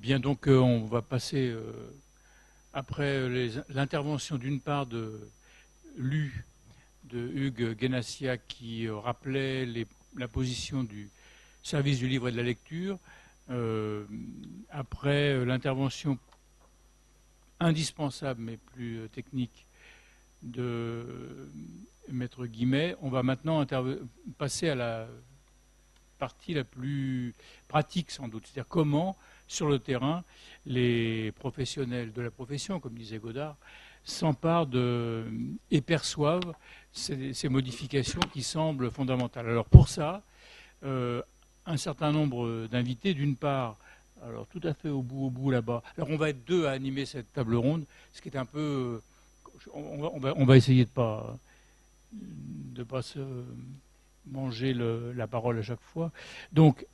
Bien, donc on va passer, après l'intervention d'une part de Hugues Guénassia qui rappelait la position du service du livre et de la lecture, après l'intervention indispensable mais plus technique de Maître Guimet, on va maintenant passer à la partie la plus pratique sans doute, c'est-à-dire comment, sur le terrain, les professionnels de la profession, comme disait Godard, s'emparent et perçoivent ces modifications qui semblent fondamentales. Alors pour ça, un certain nombre d'invités, d'une part, alors tout à fait au bout là-bas. Alors on va être deux à animer cette table ronde, ce qui est un peu... On va essayer de pas se manger la parole à chaque fois. Donc,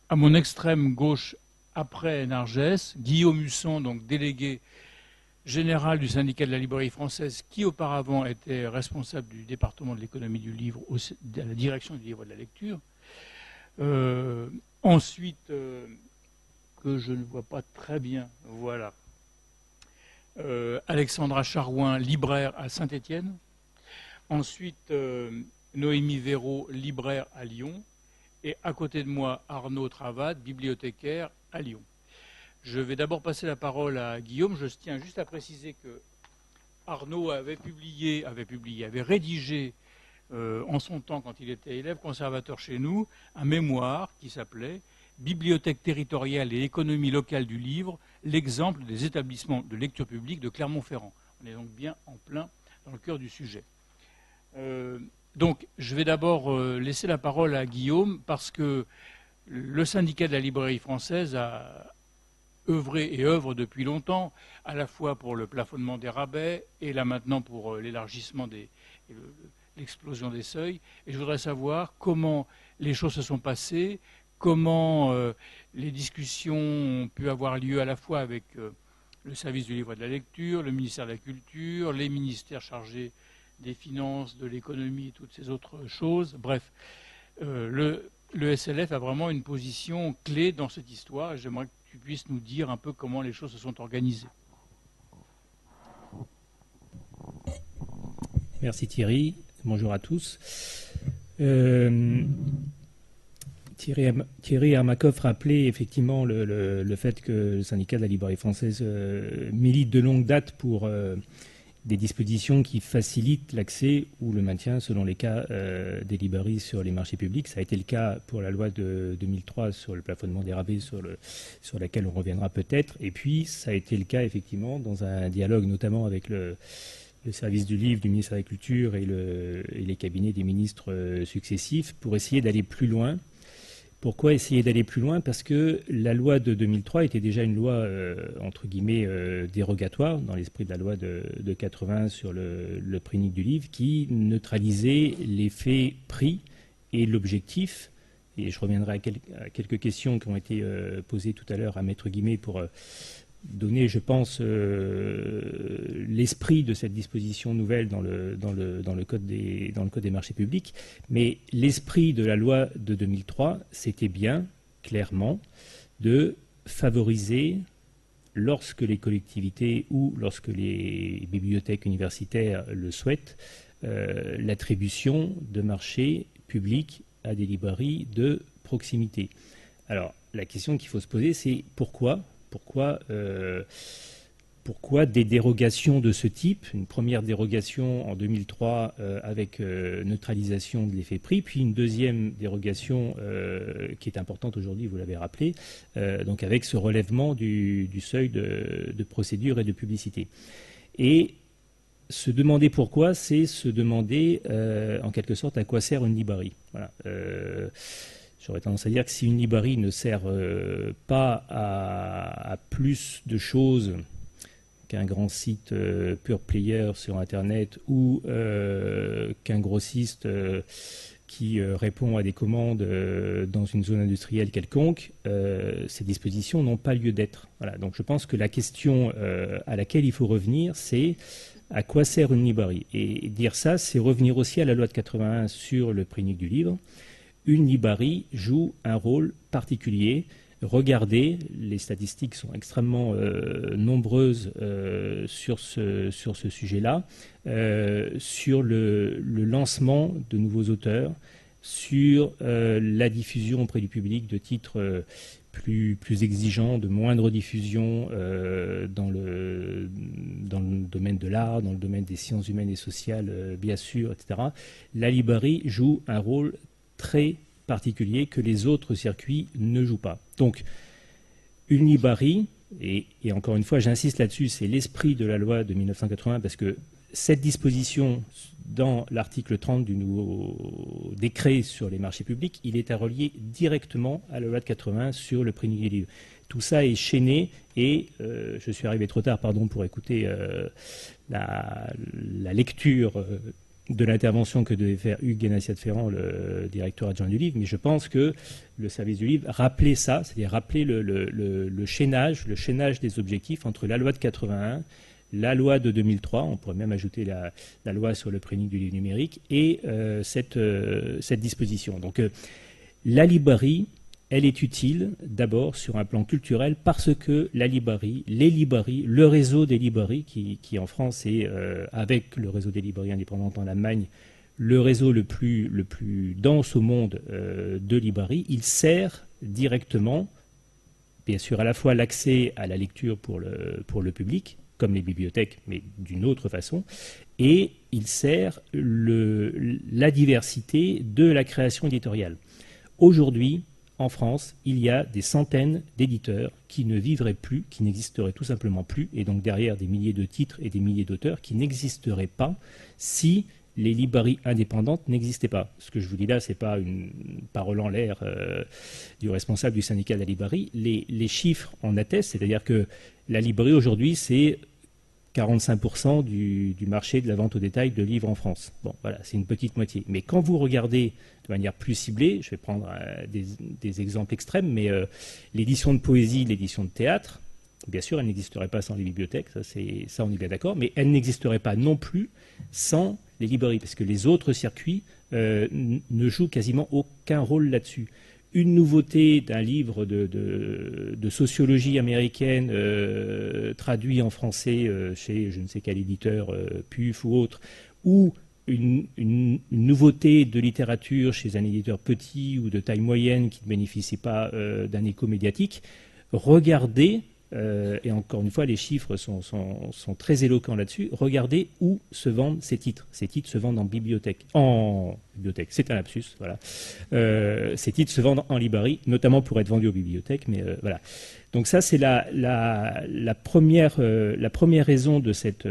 à mon extrême gauche, après Nargès, Guillaume Husson, donc délégué général du syndicat de la librairie française, qui auparavant était responsable du département de l'économie du livre, à la direction du livre et de la lecture. Ensuite, que je ne vois pas très bien, voilà, Alexandra Charouin, libraire à Saint-Étienne. Ensuite, Noémie Véraud, libraire à Lyon. Et à côté de moi, Arnaud Travade, bibliothécaire à Lyon. Je vais d'abord passer la parole à Guillaume. Je tiens juste à préciser que Arnaud avait rédigé en son temps, quand il était élève conservateur chez nous, un mémoire qui s'appelait « Bibliothèque territoriale et économie locale du livre, l'exemple des établissements de lecture publique de Clermont-Ferrand ». On est donc bien en plein dans le cœur du sujet. Donc, je vais d'abord laisser la parole à Guillaume parce que le syndicat de la librairie française a œuvré et œuvre depuis longtemps, à la fois pour le plafonnement des rabais et là maintenant pour l'élargissement l'explosion des seuils. Et je voudrais savoir comment les choses se sont passées, comment les discussions ont pu avoir lieu à la fois avec le service du livre et de la lecture, le ministère de la Culture, les ministères chargés des finances, de l'économie et toutes ces autres choses. Bref, le SLF a vraiment une position clé dans cette histoire et j'aimerais que tu puisses nous dire un peu comment les choses se sont organisées. Merci Thierry, bonjour à tous. Thierry Armakoff rappelait effectivement le fait que le syndicat de la librairie française milite de longue date pour des dispositions qui facilitent l'accès ou le maintien, selon les cas, des librairies sur les marchés publics. Ça a été le cas pour la loi de 2003 sur le plafonnement des rabais, sur laquelle on reviendra peut-être. Et puis, ça a été le cas, effectivement, dans un dialogue notamment avec le service du livre du ministère de la Culture et les cabinets des ministres successifs pour essayer d'aller plus loin. Pourquoi essayer d'aller plus loin? Parce que la loi de 2003 était déjà une loi, entre guillemets, dérogatoire, dans l'esprit de la loi de 80 sur le prix unique du livre, qui neutralisait l'effet prix et l'objectif. Et je reviendrai à quelques questions qui ont été posées tout à l'heure à Maître Guimet pour donner, je pense, l'esprit de cette disposition nouvelle dans le code des marchés publics. Mais l'esprit de la loi de 2003, c'était bien, clairement, de favoriser, lorsque les collectivités ou lorsque les bibliothèques universitaires le souhaitent, l'attribution de marchés publics à des librairies de proximité. Alors, la question qu'il faut se poser, c'est pourquoi des dérogations de ce type? Une première dérogation en 2003 avec neutralisation de l'effet prix, puis une deuxième dérogation qui est importante aujourd'hui, vous l'avez rappelé, donc avec ce relèvement du seuil de procédure et de publicité. Et se demander pourquoi, c'est se demander en quelque sorte à quoi sert une librairie. Voilà. J'aurais tendance à dire que si une librairie ne sert pas à plus de choses qu'un grand site pure player sur Internet ou qu'un grossiste qui répond à des commandes dans une zone industrielle quelconque, ces dispositions n'ont pas lieu d'être. Voilà. Donc je pense que la question à laquelle il faut revenir, c'est à quoi sert une librairie? Et dire ça, c'est revenir aussi à la loi de 81 sur le prix unique du livre. Une librairie joue un rôle particulier regardez, les statistiques sont extrêmement nombreuses sur ce sujet-là, sur le lancement de nouveaux auteurs, sur la diffusion auprès du public de titres plus exigeants, de moindre diffusion dans le domaine de l'art, dans le domaine des sciences humaines et sociales, bien sûr, etc. La librairie joue un rôle très particulier que les autres circuits ne jouent pas. Donc, une librairie, et encore une fois, j'insiste là-dessus, c'est l'esprit de la loi de 1980, parce que cette disposition dans l'article 30 du nouveau décret sur les marchés publics, il est à relier directement à la loi de 80 sur le prix du livre. Tout ça est chaîné et je suis arrivé trop tard, pardon, pour écouter la lecture de l'intervention que devait faire Hugues Guénassiat-Ferrand, le directeur adjoint du livre, mais je pense que le service du livre rappelait ça, c'est-à-dire rappeler le chaînage des objectifs entre la loi de 81, la loi de 2003, on pourrait même ajouter la loi sur le prix du livre numérique, et cette disposition. Donc la librairie, elle est utile d'abord sur un plan culturel parce que la librairie, les librairies, le réseau des librairies qui en France est, avec le réseau des librairies indépendantes en Allemagne, le réseau le plus dense au monde de librairies, il sert directement, bien sûr, à la fois l'accès à la lecture pour le public, comme les bibliothèques, mais d'une autre façon, et il sert la diversité de la création éditoriale. Aujourd'hui, en France, il y a des centaines d'éditeurs qui ne vivraient plus, qui n'existeraient tout simplement plus, et donc derrière des milliers de titres et des milliers d'auteurs qui n'existeraient pas si les librairies indépendantes n'existaient pas. Ce que je vous dis là, ce n'est pas une parole en l'air du responsable du syndicat de la librairie. Les chiffres en attestent, c'est-à-dire que la librairie aujourd'hui, c'est 45% du marché de la vente au détail de livres en France. Bon, voilà, c'est une petite moitié. Mais quand vous regardez de manière plus ciblée, je vais prendre des exemples extrêmes, mais l'édition de poésie, l'édition de théâtre, bien sûr, elle n'existerait pas sans les bibliothèques, ça on est bien d'accord, mais elle n'existerait pas non plus sans les librairies, parce que les autres circuits ne jouent quasiment aucun rôle là-dessus. Une nouveauté d'un livre de sociologie américaine traduit en français chez je ne sais quel éditeur, PUF ou autre, ou une nouveauté de littérature chez un éditeur petit ou de taille moyenne qui ne bénéficie pas d'un écho médiatique, regardez, et encore une fois les chiffres sont très éloquents là-dessus, regardez où se vendent ces titres. Ces titres se vendent en bibliothèque, c'est un lapsus, voilà. Ces titres se vendent en librairie, notamment pour être vendus aux bibliothèques, mais voilà. Donc ça, c'est la première raison de cette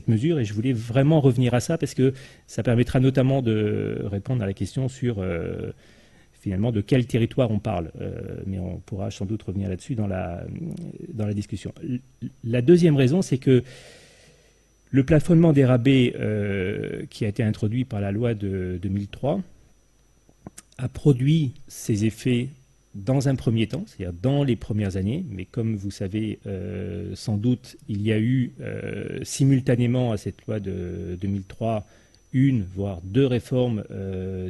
mesure, et je voulais vraiment revenir à ça parce que ça permettra notamment de répondre à la question sur finalement de quel territoire on parle, mais on pourra sans doute revenir là-dessus dans la discussion. La deuxième raison, c'est que le plafonnement des rabais qui a été introduit par la loi de 2003 a produit ses effets dans un premier temps, c'est-à-dire dans les premières années, mais comme vous savez sans doute, il y a eu simultanément à cette loi de 2003 une, voire deux réformes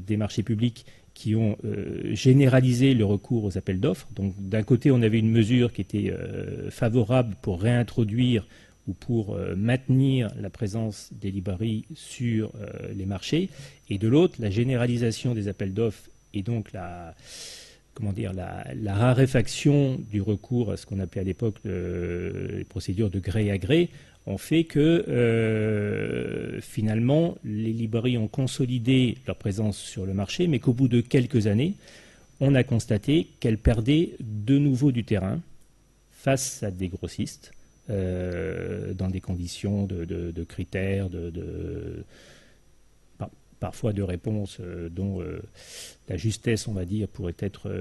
des marchés publics qui ont généralisé le recours aux appels d'offres. Donc d'un côté, on avait une mesure qui était favorable pour réintroduire ou pour maintenir la présence des librairies sur les marchés, et de l'autre, la généralisation des appels d'offres et donc la raréfaction du recours à ce qu'on appelait à l'époque les procédures de gré à gré ont fait que finalement les librairies ont consolidé leur présence sur le marché, mais qu'au bout de quelques années, on a constaté qu'elles perdaient de nouveau du terrain face à des grossistes dans des conditions de critères, parfois de réponses dont la justesse, on va dire, pourrait être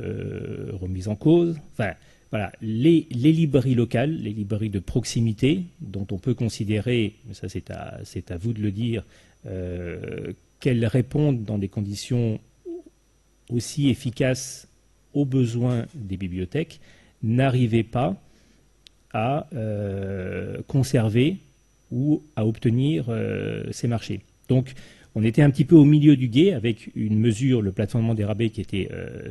remise en cause. Enfin, voilà, les librairies locales, les librairies de proximité, dont on peut considérer, mais ça c'est à vous de le dire, qu'elles répondent dans des conditions aussi efficaces aux besoins des bibliothèques, n'arrivaient pas à conserver ou à obtenir ces marchés. Donc On était un petit peu au milieu du gué avec une mesure, le plafonnement des rabais, qui était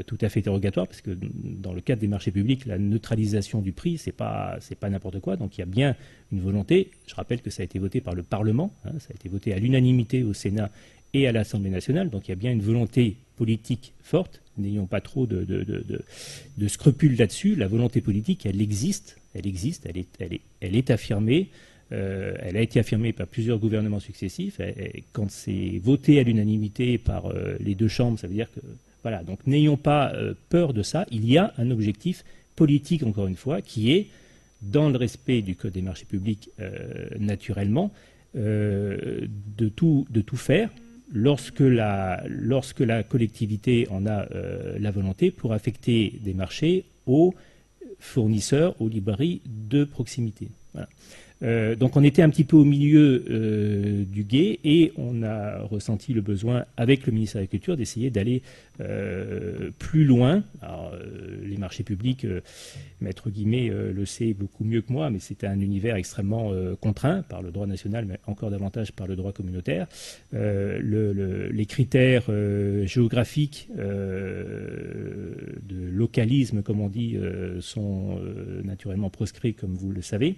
tout à fait dérogatoire, parce que dans le cadre des marchés publics, la neutralisation du prix, c'est pas n'importe quoi. Donc il y a bien une volonté. Je rappelle que ça a été voté par le Parlement, hein, ça a été voté à l'unanimité au Sénat et à l'Assemblée nationale. Donc il y a bien une volonté politique forte. N'ayons pas trop de scrupules là-dessus. La volonté politique, elle existe, elle est affirmée. Elle a été affirmée par plusieurs gouvernements successifs. Quand c'est voté à l'unanimité par les deux chambres, ça veut dire que voilà. Donc n'ayons pas peur de ça. Il y a un objectif politique, encore une fois, qui est, dans le respect du Code des marchés publics, naturellement, de tout faire lorsque la collectivité en a la volonté pour affecter des marchés aux fournisseurs, aux librairies de proximité. Voilà. Donc on était un petit peu au milieu du gué et on a ressenti le besoin, avec le ministère de la Culture, d'essayer d'aller plus loin. Alors, les marchés publics, Maître Guimet le sait beaucoup mieux que moi, mais c'est un univers extrêmement contraint par le droit national, mais encore davantage par le droit communautaire. Les critères géographiques de localisme, comme on dit, sont naturellement proscrits, comme vous le savez.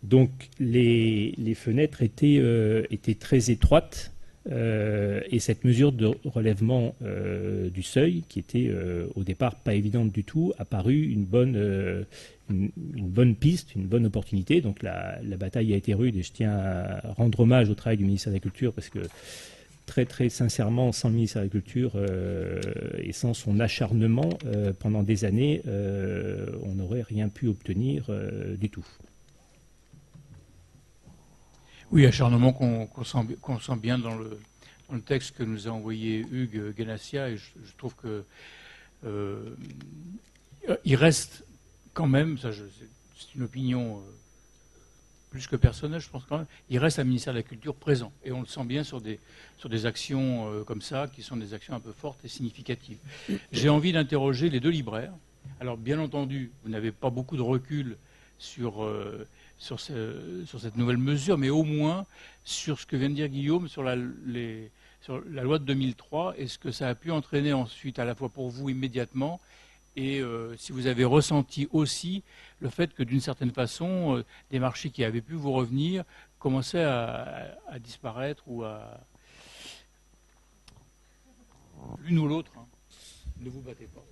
Donc les fenêtres étaient très étroites et cette mesure de relèvement du seuil, qui était au départ pas évidente du tout, a paru une bonne piste, une bonne opportunité. Donc la bataille a été rude et je tiens à rendre hommage au travail du ministère de la Culture, parce que très très sincèrement, sans le ministère de la Culture et sans son acharnement pendant des années, on n'aurait rien pu obtenir du tout. Oui, acharnement qu'on sent bien dans le texte que nous a envoyé Hugues Ganassia, et je trouve que il reste quand même, c'est une opinion plus que personnelle, je pense quand même, il reste un ministère de la Culture présent, et on le sent bien sur des actions comme ça, qui sont des actions un peu fortes et significatives. J'ai envie d'interroger les deux libraires. Alors bien entendu, vous n'avez pas beaucoup de recul sur cette nouvelle mesure, mais au moins sur ce que vient de dire Guillaume, sur la loi de 2003, et ce que ça a pu entraîner ensuite, à la fois pour vous immédiatement, et si vous avez ressenti aussi le fait que d'une certaine façon, des marchés qui avaient pu vous revenir commençaient à disparaître, ou à... L'une ou l'autre, hein. Ne vous battez pas.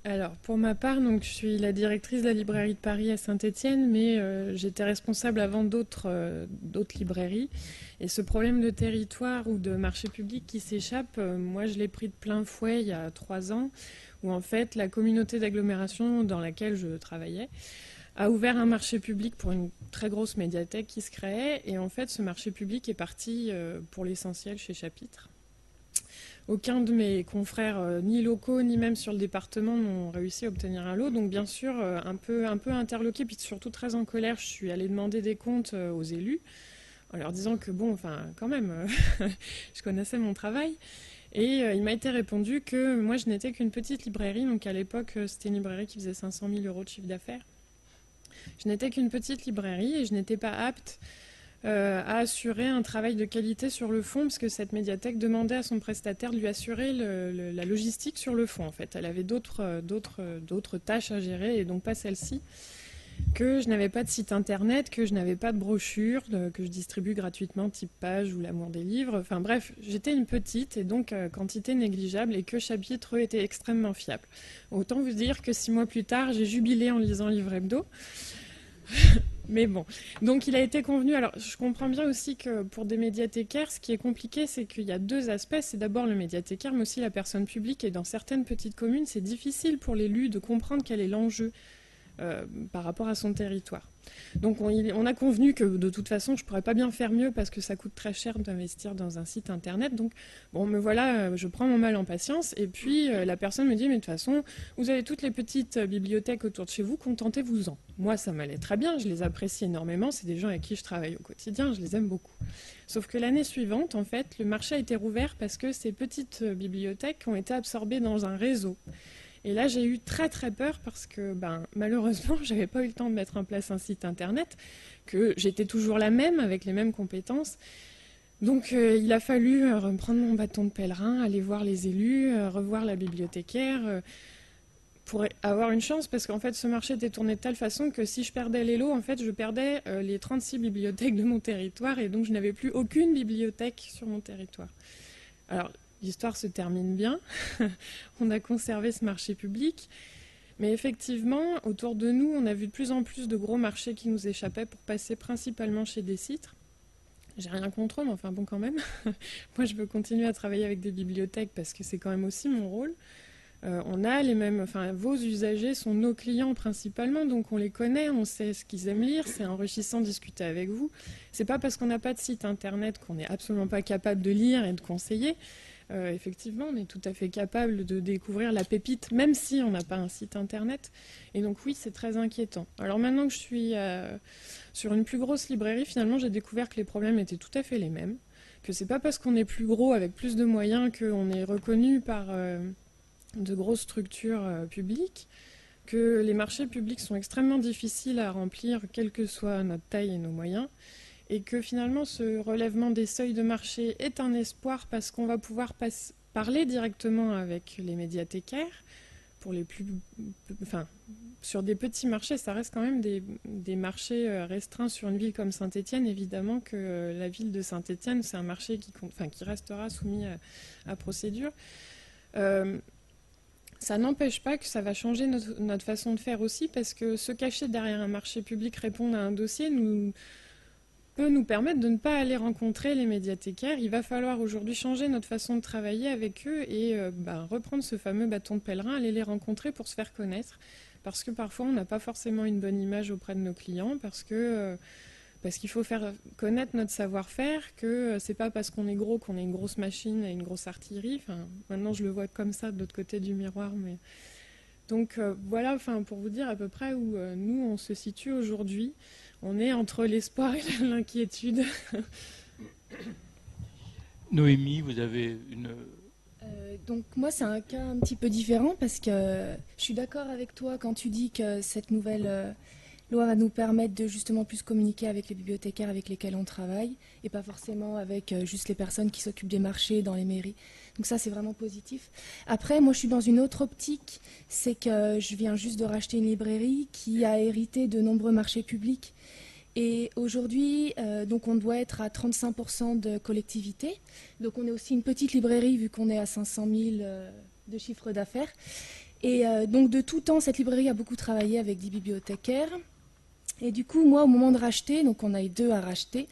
Alors, pour ma part, donc, je suis la directrice de la librairie de Paris à Saint-Étienne, mais j'étais responsable avant d'autres librairies. Et ce problème de territoire ou de marché public qui s'échappe, moi, je l'ai pris de plein fouet il y a 3 ans, où en fait, la communauté d'agglomération dans laquelle je travaillais a ouvert un marché public pour une très grosse médiathèque qui se créait. Et en fait, ce marché public est parti pour l'essentiel chez Chapitre. Aucun de mes confrères, ni locaux, ni même sur le département, n'ont réussi à obtenir un lot. Donc bien sûr, un peu interloqué, puis surtout très en colère, je suis allée demander des comptes aux élus, en leur disant que bon, enfin quand même, je connaissais mon travail. Et il m'a été répondu que moi, je n'étais qu'une petite librairie. Donc à l'époque, c'était une librairie qui faisait 500 000 € de chiffre d'affaires. Je n'étais qu'une petite librairie et je n'étais pas apte à assurer un travail de qualité sur le fond, parce que cette médiathèque demandait à son prestataire de lui assurer la logistique sur le fond. En fait, elle avait d'autres tâches à gérer, et donc pas celle-ci. Que je n'avais pas de site internet, que je n'avais pas de brochure, que je distribue gratuitement, type Page ou L'Amour des livres. Enfin bref, j'étais une petite et donc quantité négligeable, et que Chapitre était extrêmement fiable. Autant vous dire que 6 mois plus tard, j'ai jubilé en lisant Livre Hebdo. Mais bon, donc il a été convenu. Alors je comprends bien aussi que pour des médiathécaires, ce qui est compliqué, c'est qu'il y a 2 aspects. C'est d'abord le médiathécaire, mais aussi la personne publique. Et dans certaines petites communes, c'est difficile pour l'élu de comprendre quel est l'enjeu par rapport à son territoire. Donc on a convenu que de toute façon, je ne pourrais pas bien faire mieux, parce que ça coûte très cher d'investir dans un site internet. Donc bon, me voilà, je prends mon mal en patience. Et puis la personne me dit, mais de toute façon, vous avez toutes les petites bibliothèques autour de chez vous, contentez-vous-en. Moi, ça m'allait très bien, je les apprécie énormément. C'est des gens avec qui je travaille au quotidien, je les aime beaucoup. Sauf que l'année suivante, en fait, le marché a été rouvert parce que ces petites bibliothèques ont été absorbées dans un réseau. Et là, j'ai eu très très peur, parce que malheureusement, je n'avais pas eu le temps de mettre en place un site internet, que j'étais toujours la même, avec les mêmes compétences. Donc il a fallu prendre mon bâton de pèlerin, aller voir les élus, revoir la bibliothécaire pour avoir une chance, parce qu'en fait ce marché était tourné de telle façon que si je perdais les lots, en fait je perdais les 36 bibliothèques de mon territoire, et donc je n'avais plus aucune bibliothèque sur mon territoire. Alors l'histoire se termine bien, on a conservé ce marché public, mais effectivement autour de nous on a vu de plus en plus de gros marchés qui nous échappaient pour passer principalement chez des citres. J'ai rien contre eux, mais enfin bon quand même. Moi je veux continuer à travailler avec des bibliothèques parce que c'est quand même aussi mon rôle. On a les mêmes, enfin vos usagers sont nos clients principalement, donc on les connaît, on sait ce qu'ils aiment lire, c'est enrichissant de discuter avec vous. C'est pas parce qu'on n'a pas de site internet qu'on n'est absolument pas capable de lire et de conseiller. Effectivement, on est tout à fait capable de découvrir la pépite, même si on n'a pas un site internet. Et donc oui, c'est très inquiétant. Alors maintenant que je suis sur une plus grosse librairie, finalement, j'ai découvert que les problèmes étaient tout à fait les mêmes, que c'est pas parce qu'on est plus gros, avec plus de moyens, qu'on est reconnu par de grosses structures publiques, que les marchés publics sont extrêmement difficiles à remplir, quelle que soit notre taille et nos moyens, et que finalement ce relèvement des seuils de marché est un espoir parce qu'on va pouvoir parler directement avec les médiathécaires. Pour les plus, enfin, sur des petits marchés, ça reste quand même des marchés restreints sur une ville comme Saint-Étienne. Évidemment que la ville de Saint-Étienne, c'est un marché qui restera soumis à procédure. Ça n'empêche pas que ça va changer notre façon de faire aussi, parce que se cacher derrière un marché public, répondre à un dossier, peut nous permettre de ne pas aller rencontrer les médiathécaires. Il va falloir aujourd'hui changer notre façon de travailler avec eux et reprendre ce fameux bâton de pèlerin, aller les rencontrer pour se faire connaître. Parce que parfois, on n'a pas forcément une bonne image auprès de nos clients, parce qu'il faut faire connaître notre savoir-faire, que c'est pas parce qu'on est gros qu'on est une grosse machine et une grosse artillerie. Enfin, maintenant, je le vois comme ça de l'autre côté du miroir. Mais... Donc voilà, pour vous dire à peu près où nous, on se situe aujourd'hui. On est entre l'espoir et l'inquiétude. Noémie, vous avez une... Donc moi, c'est un cas un petit peu différent parce que je suis d'accord avec toi quand tu dis que cette nouvelle loi va nous permettre de justement plus communiquer avec les bibliothécaires avec lesquels on travaille et pas forcément avec juste les personnes qui s'occupent des marchés dans les mairies. Donc ça, c'est vraiment positif. Après, moi, je suis dans une autre optique, c'est que je viens juste de racheter une librairie qui a hérité de nombreux marchés publics. Et aujourd'hui, donc on doit être à 35% de collectivité. Donc on est aussi une petite librairie vu qu'on est à 500 000 de chiffre d'affaires. Et donc de tout temps, cette librairie a beaucoup travaillé avec des bibliothécaires. Et du coup, moi, au moment de racheter, donc on a eu 2 à racheter,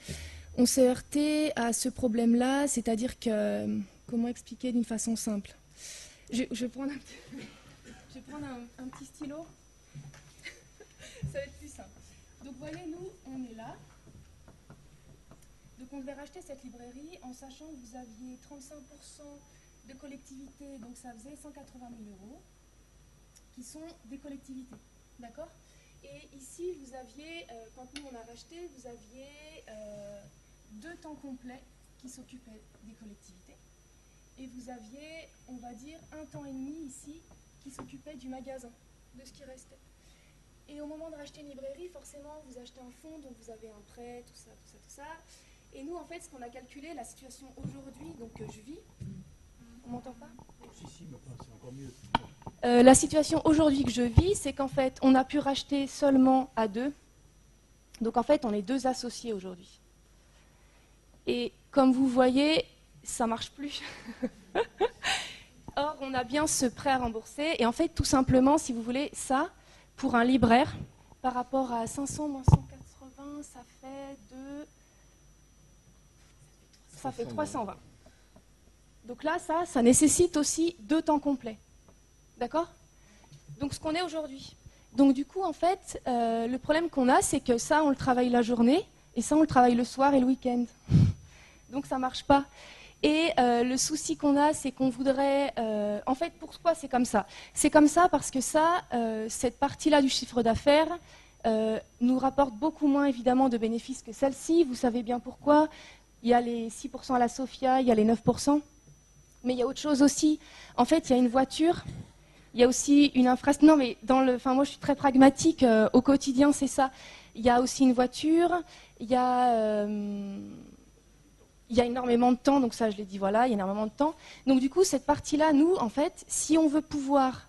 on s'est heurté à ce problème-là, c'est-à-dire que... Comment expliquer d'une façon simple? Je vais prendre un petit stylo. Ça va être plus simple. Donc, vous voyez, nous, on est là. Donc, on devait racheter cette librairie en sachant que vous aviez 35% de collectivité, donc ça faisait 180 000 € qui sont des collectivités. D'accord? Et ici, vous aviez, quand nous, on a racheté, vous aviez 2 temps complets qui s'occupaient des collectivités. Et vous aviez, on va dire, 1 temps et demi ici qui s'occupait du magasin, de ce qui restait. Et au moment de racheter une librairie, forcément, vous achetez un fonds, donc vous avez un prêt, tout ça, tout ça, tout ça. Et nous, en fait, ce qu'on a calculé, la situation aujourd'hui, donc je vis, on m'entend pas? Si, mais c'est encore mieux. La situation aujourd'hui que je vis, c'est qu'en fait, on a pu racheter seulement à 2. Donc en fait, on est 2 associés aujourd'hui. Et comme vous voyez, ça marche plus. Or, on a bien ce prêt à rembourser. Et en fait, tout simplement, si vous voulez, ça, pour un libraire, par rapport à 500 moins 180, ça fait 320. Donc là, ça nécessite aussi 2 temps complets. D'accord? Donc ce qu'on est aujourd'hui. Donc du coup, en fait, le problème qu'on a, c'est que ça, on le travaille la journée, et ça, on le travaille le soir et le week-end. Donc ça ne marche pas. Et le souci qu'on a, c'est qu'on voudrait... en fait, pourquoi c'est comme ça? C'est comme ça parce que ça, cette partie-là du chiffre d'affaires nous rapporte beaucoup moins, évidemment, de bénéfices que celle-ci. Vous savez bien pourquoi. Il y a les 6% à la Sofia, il y a les 9%. Mais il y a autre chose aussi. En fait, il y a une voiture, il y a aussi une infrastructure. Non, mais moi, je suis très pragmatique. Au quotidien, c'est ça. Il y a aussi une voiture, il y a... il y a énormément de temps, donc ça je l'ai dit, voilà, il y a énormément de temps. Donc du coup, cette partie-là, nous, en fait, si on veut pouvoir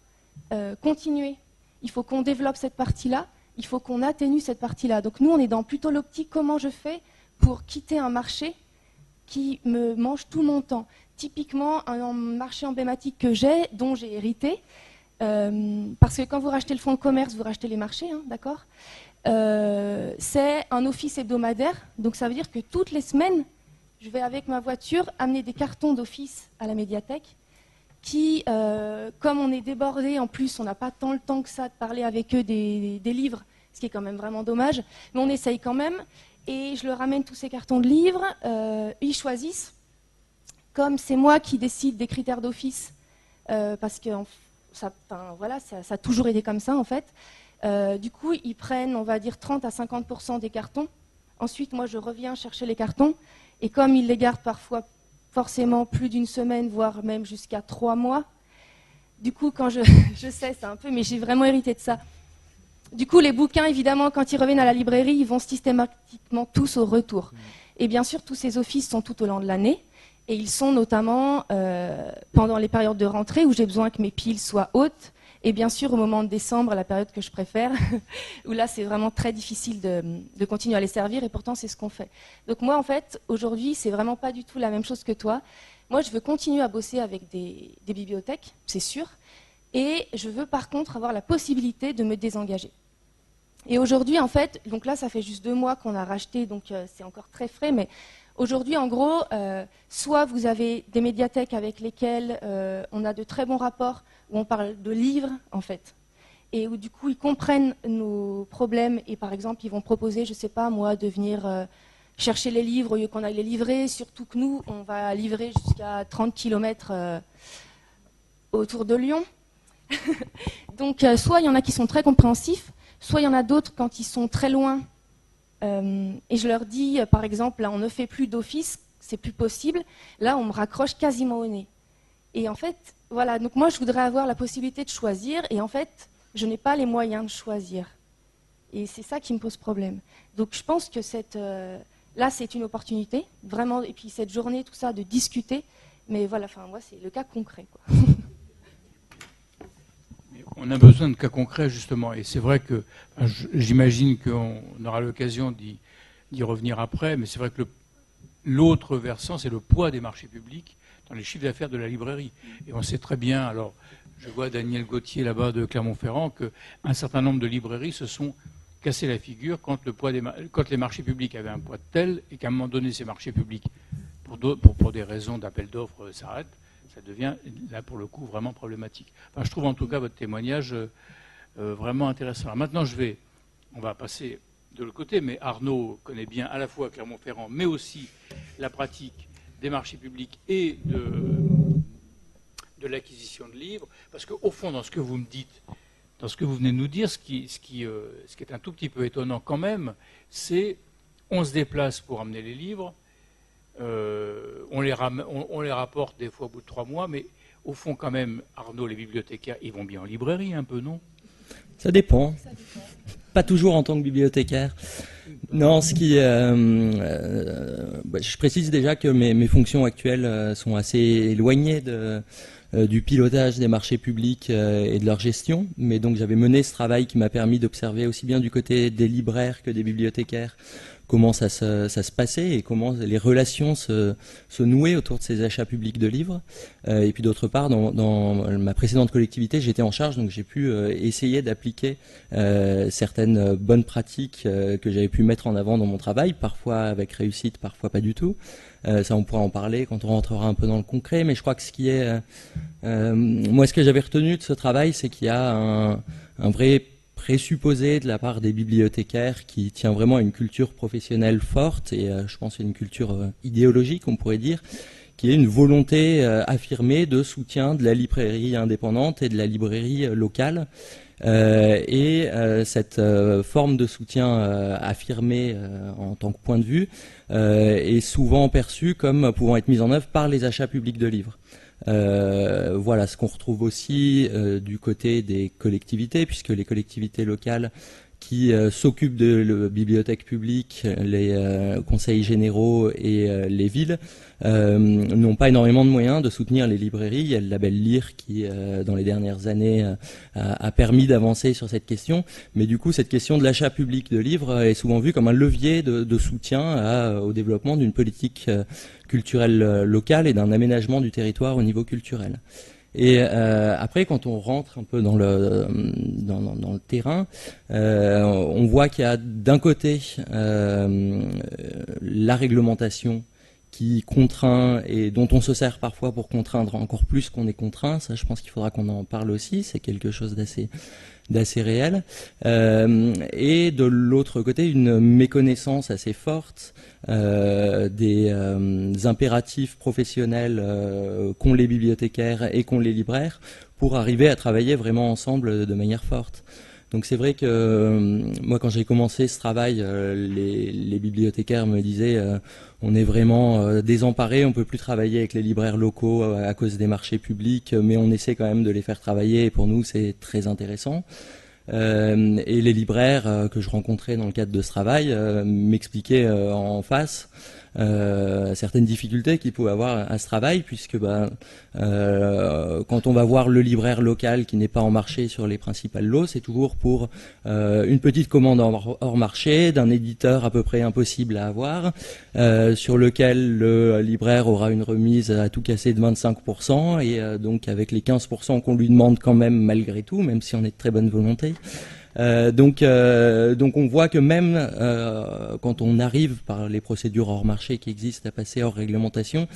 continuer, il faut qu'on développe cette partie-là, il faut qu'on atténue cette partie-là. Donc nous, on est dans plutôt l'optique, comment je fais pour quitter un marché qui me mange tout mon temps. Typiquement, un marché emblématique que j'ai, dont j'ai hérité, parce que quand vous rachetez le fonds de commerce, vous rachetez les marchés, hein, d'accord, c'est un office hebdomadaire, donc ça veut dire que toutes les semaines, je vais avec ma voiture amener des cartons d'office à la médiathèque qui, comme on est débordé, en plus on n'a pas tant le temps que ça de parler avec eux des livres, ce qui est quand même vraiment dommage, mais on essaye quand même, et je leur amène tous ces cartons de livres, ils choisissent, comme c'est moi qui décide des critères d'office, parce que ça a toujours été comme ça en fait, du coup ils prennent, on va dire 30 à 50% des cartons, ensuite moi je reviens chercher les cartons, et comme ils les gardent parfois forcément plus d'une semaine, voire même jusqu'à 3 mois, du coup quand je sais, c'est un peu, mais j'ai vraiment hérité de ça. Du coup les bouquins, évidemment, quand ils reviennent à la librairie, ils vont systématiquement tous au retour. Et bien sûr, tous ces offices sont tout au long de l'année, et ils sont notamment pendant les périodes de rentrée où j'ai besoin que mes piles soient hautes, et bien sûr au moment de décembre, la période que je préfère, où là c'est vraiment très difficile de continuer à les servir, et pourtant c'est ce qu'on fait. Donc moi en fait, aujourd'hui, c'est vraiment pas du tout la même chose que toi. Moi je veux continuer à bosser avec des bibliothèques, c'est sûr, et je veux par contre avoir la possibilité de me désengager. Et aujourd'hui en fait, donc là ça fait juste 2 mois qu'on a racheté, donc c'est encore très frais, mais aujourd'hui en gros, soit vous avez des médiathèques avec lesquelles on a de très bons rapports, où on parle de livres, en fait, et où du coup, ils comprennent nos problèmes, et par exemple, ils vont proposer, je ne sais pas, moi, de venir chercher les livres au lieu qu'on aille les livrer, surtout que nous, on va livrer jusqu'à 30 km autour de Lyon. Donc, soit il y en a qui sont très compréhensifs, soit il y en a d'autres quand ils sont très loin, et je leur dis, par exemple, là, on ne fait plus d'office, c'est plus possible, là, on me raccroche quasiment au nez. Et en fait, voilà, donc moi je voudrais avoir la possibilité de choisir, et en fait, je n'ai pas les moyens de choisir. Et c'est ça qui me pose problème. Donc je pense que là c'est une opportunité, vraiment, et puis cette journée, tout ça, de discuter, mais voilà, enfin moi c'est le cas concret, quoi. On a besoin de cas concrets justement, et c'est vrai que, j'imagine qu'on aura l'occasion d'y revenir après, mais c'est vrai que l'autre versant, c'est le poids des marchés publics dans les chiffres d'affaires de la librairie. Et on sait très bien, alors je vois Daniel Gauthier là-bas de Clermont-Ferrand, qu'un certain nombre de librairies se sont cassé la figure quand les marchés publics avaient un poids tel, et qu'à un moment donné, ces marchés publics, pour des raisons d'appel d'offres, s'arrêtent, ça devient, là pour le coup, vraiment problématique. Enfin, je trouve en tout cas votre témoignage vraiment intéressant. Alors maintenant, on va passer de l'autre côté, mais Arnaud connaît bien à la fois Clermont-Ferrand, mais aussi la pratique des marchés publics et de l'acquisition de livres, parce qu'au fond, dans ce que vous me dites, dans ce que vous venez de nous dire, ce qui est un tout petit peu étonnant quand même, c'est on se déplace pour amener les livres, on les rapporte des fois au bout de 3 mois, mais au fond quand même, Arnaud, les bibliothécaires, ils vont bien en librairie un peu, non? Ça dépend. Pas toujours en tant que bibliothécaire. Non, je précise déjà que mes fonctions actuelles sont assez éloignées du pilotage des marchés publics et de leur gestion. Mais donc j'avais mené ce travail qui m'a permis d'observer aussi bien du côté des libraires que des bibliothécaires comment ça se passait et comment les relations se nouaient autour de ces achats publics de livres. Et puis d'autre part, dans ma précédente collectivité, j'étais en charge, donc j'ai pu essayer d'appliquer certaines bonnes pratiques que j'avais pu mettre en avant dans mon travail, parfois avec réussite, parfois pas du tout. Ça, on pourra en parler quand on rentrera un peu dans le concret, mais je crois que moi, ce que j'avais retenu de ce travail, c'est qu'il y a un vrai présupposé de la part des bibliothécaires qui tient vraiment à une culture professionnelle forte et je pense à une culture idéologique, on pourrait dire, qui est une volonté affirmée de soutien de la librairie indépendante et de la librairie locale. Cette forme de soutien affirmée en tant que point de vue est souvent perçue comme pouvant être mise en œuvre par les achats publics de livres. Voilà ce qu'on retrouve aussi du côté des collectivités, puisque les collectivités locales qui s'occupent de la bibliothèque publique, les conseils généraux et les villes, n'ont pas énormément de moyens de soutenir les librairies. Il y a le label Lire qui, dans les dernières années, a permis d'avancer sur cette question. Mais du coup, cette question de l'achat public de livres est souvent vue comme un levier de soutien au développement d'une politique culturelle locale et d'un aménagement du territoire au niveau culturel. Et après, quand on rentre un peu dans le terrain, on voit qu'il y a d'un côté la réglementation qui contraint et dont on se sert parfois pour contraindre encore plus qu'on est contraint. Ça, je pense qu'il faudra qu'on en parle aussi. C'est quelque chose d'assez réel. Et de l'autre côté, une méconnaissance assez forte des impératifs professionnels qu'ont les bibliothécaires et qu'ont les libraires pour arriver à travailler vraiment ensemble de manière forte. Donc c'est vrai que moi quand j'ai commencé ce travail, les bibliothécaires me disaient on est vraiment désemparés, on peut plus travailler avec les libraires locaux à cause des marchés publics, mais on essaie quand même de les faire travailler et pour nous c'est très intéressant. Et les libraires que je rencontrais dans le cadre de ce travail m'expliquaient en face certaines difficultés qu'ils pouvaient avoir à ce travail, puisque quand on va voir le libraire local qui n'est pas en marché sur les principales lots, c'est toujours pour une petite commande hors marché d'un éditeur à peu près impossible à avoir, sur lequel le libraire aura une remise à tout casser de 25%, et donc avec les 15% qu'on lui demande quand même malgré tout, même si on est de très bonne volonté. Donc on voit que même quand on arrive par les procédures hors marché qui existent à passer hors réglementation,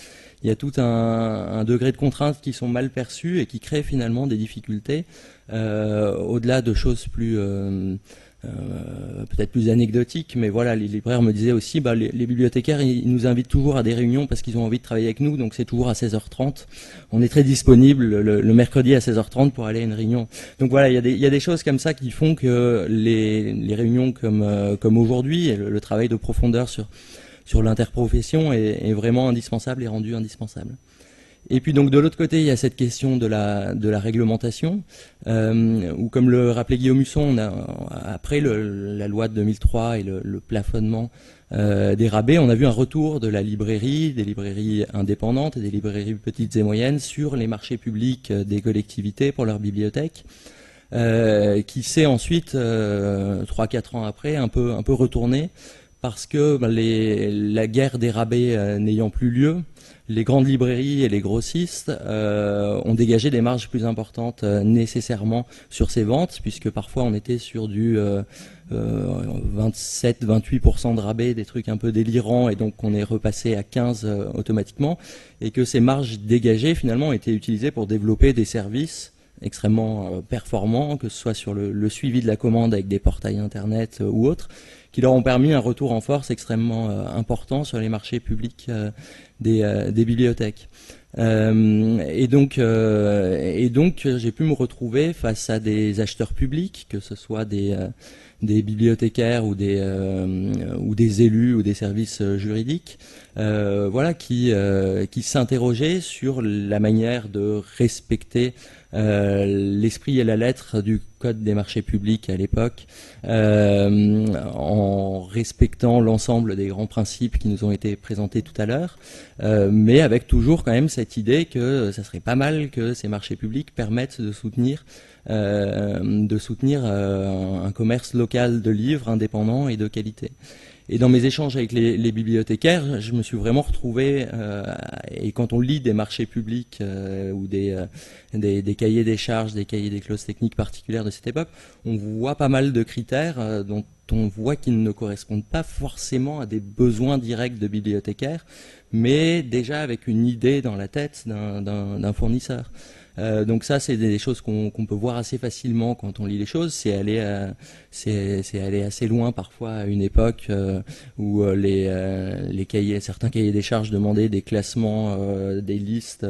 il y a tout un degré de contraintes qui sont mal perçues et qui créent finalement des difficultés au-delà de choses plus peut-être plus anecdotiques, mais voilà, les libraires me disaient aussi, les bibliothécaires, ils nous invitent toujours à des réunions parce qu'ils ont envie de travailler avec nous, donc c'est toujours à 16h30. On est très disponible le mercredi à 16h30 pour aller à une réunion. Donc voilà, il y a des choses comme ça qui font que les réunions comme aujourd'hui, et le travail de profondeur sur l'interprofession est vraiment indispensable et rendu indispensable. Et puis donc de l'autre côté, il y a cette question de la réglementation, où comme le rappelait Guillaume Husson, après la loi de 2003 et le plafonnement des rabais, on a vu un retour de la librairie, des librairies indépendantes et des librairies petites et moyennes sur les marchés publics des collectivités pour leurs bibliothèques, qui s'est ensuite, 3-4 ans après, un peu retourné, parce que la guerre des rabais n'ayant plus lieu, les grandes librairies et les grossistes ont dégagé des marges plus importantes nécessairement sur ces ventes, puisque parfois on était sur du 27-28% de rabais, des trucs un peu délirants, et donc on est repassé à 15% automatiquement, et que ces marges dégagées finalement ont été utilisées pour développer des services extrêmement performants, que ce soit sur le suivi de la commande avec des portails internet ou autres, qui leur ont permis un retour en force extrêmement important sur les marchés publics des bibliothèques. Et donc j'ai pu me retrouver face à des acheteurs publics, que ce soit des bibliothécaires ou des élus ou des services juridiques, qui s'interrogeaient sur la manière de respecter l'esprit et la lettre du Code des marchés publics à l'époque, en respectant l'ensemble des grands principes qui nous ont été présentés tout à l'heure, mais avec toujours quand même cette idée que ça serait pas mal que ces marchés publics permettent de soutenir un commerce local de livres indépendant et de qualité. Et dans mes échanges avec les bibliothécaires, je me suis vraiment retrouvé, et quand on lit des marchés publics ou des cahiers des charges, des cahiers des clauses techniques particulières de cette époque, on voit pas mal de critères dont on voit qu'ils ne correspondent pas forcément à des besoins directs de bibliothécaires, mais déjà avec une idée dans la tête d'un fournisseur. Donc ça, c'est des choses qu'on peut voir assez facilement quand on lit les choses. C'est aller assez loin parfois à une époque où certains cahiers des charges demandaient des classements, des listes,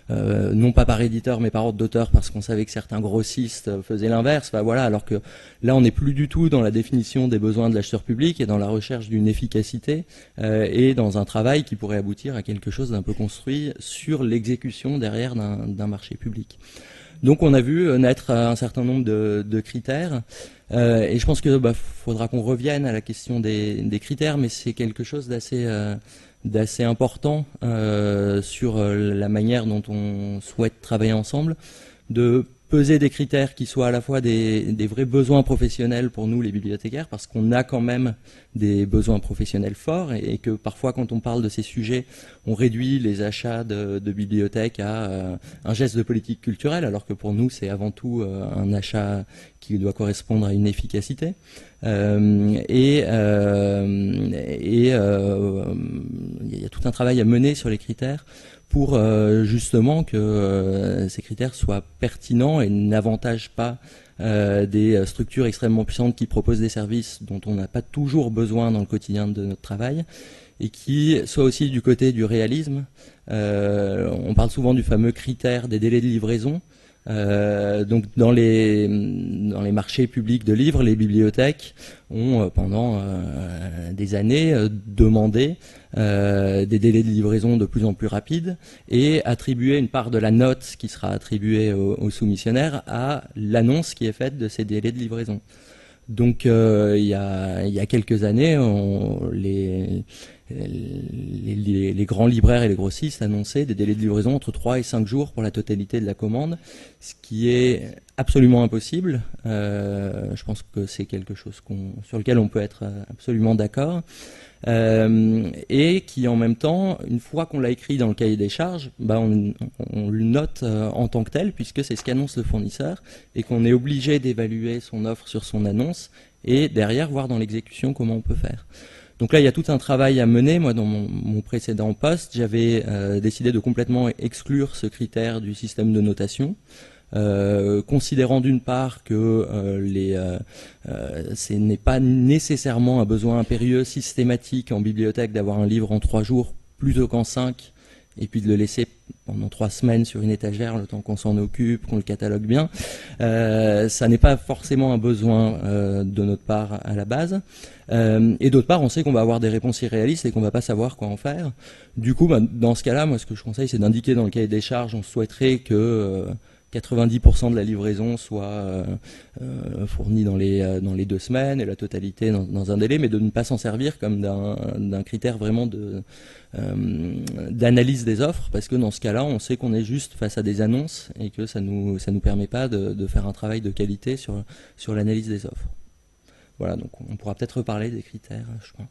non pas par éditeur mais par ordre d'auteur, parce qu'on savait que certains grossistes faisaient l'inverse. Alors que là, on n'est plus du tout dans la définition des besoins de l'acheteur public et dans la recherche d'une efficacité et dans un travail qui pourrait aboutir à quelque chose d'un peu construit sur l'exécution derrière d'un marché public. publics. Donc on a vu naître un certain nombre de critères, et je pense que faudra qu'on revienne à la question des critères, mais c'est quelque chose d'assez important sur la manière dont on souhaite travailler ensemble, de peser des critères qui soient à la fois des vrais besoins professionnels pour nous les bibliothécaires, parce qu'on a quand même des besoins professionnels forts, et que parfois quand on parle de ces sujets, on réduit les achats de bibliothèques à un geste de politique culturelle, alors que pour nous c'est avant tout un achat qui doit correspondre à une efficacité. Il y a tout un travail à mener sur les critères pour justement que ces critères soient pertinents et n'avantagent pas des structures extrêmement puissantes qui proposent des services dont on n'a pas toujours besoin dans le quotidien de notre travail, et qui soient aussi du côté du réalisme. On parle souvent du fameux critère des délais de livraison. Donc dans les marchés publics de livres, les bibliothèques ont pendant des années demandé des délais de livraison de plus en plus rapides et attribué une part de la note qui sera attribuée aux soumissionnaires à l'annonce qui est faite de ces délais de livraison. Donc il y a quelques années, les grands libraires et les grossistes annonçaient des délais de livraison entre 3 et 5 jours pour la totalité de la commande, ce qui est absolument impossible. Je pense que c'est quelque chose sur lequel on peut être absolument d'accord. Et qui en même temps, une fois qu'on l'a écrit dans le cahier des charges, on le note en tant que tel, puisque c'est ce qu'annonce le fournisseur, et qu'on est obligé d'évaluer son offre sur son annonce, et derrière voir dans l'exécution comment on peut faire. Donc là, il y a tout un travail à mener. Moi, dans mon précédent poste, j'avais décidé de complètement exclure ce critère du système de notation, considérant d'une part que ce n'est pas nécessairement un besoin impérieux systématique en bibliothèque d'avoir un livre en 3 jours plutôt qu'en 5, et puis de le laisser pendant 3 semaines sur une étagère le temps qu'on s'en occupe, qu'on le catalogue bien. Ça n'est pas forcément un besoin de notre part à la base. Et d'autre part, on sait qu'on va avoir des réponses irréalistes et qu'on va pas savoir quoi en faire. Du coup, dans ce cas-là, moi ce que je conseille, c'est d'indiquer dans le cahier des charges, on souhaiterait que 90% de la livraison soit fournie dans les 2 semaines et la totalité dans un délai, mais de ne pas s'en servir comme d'un critère vraiment d'analyse des offres, parce que dans ce cas-là, on sait qu'on est juste face à des annonces et que ça nous permet pas de faire un travail de qualité sur l'analyse des offres. Voilà, donc on pourra peut-être reparler des critères, je pense.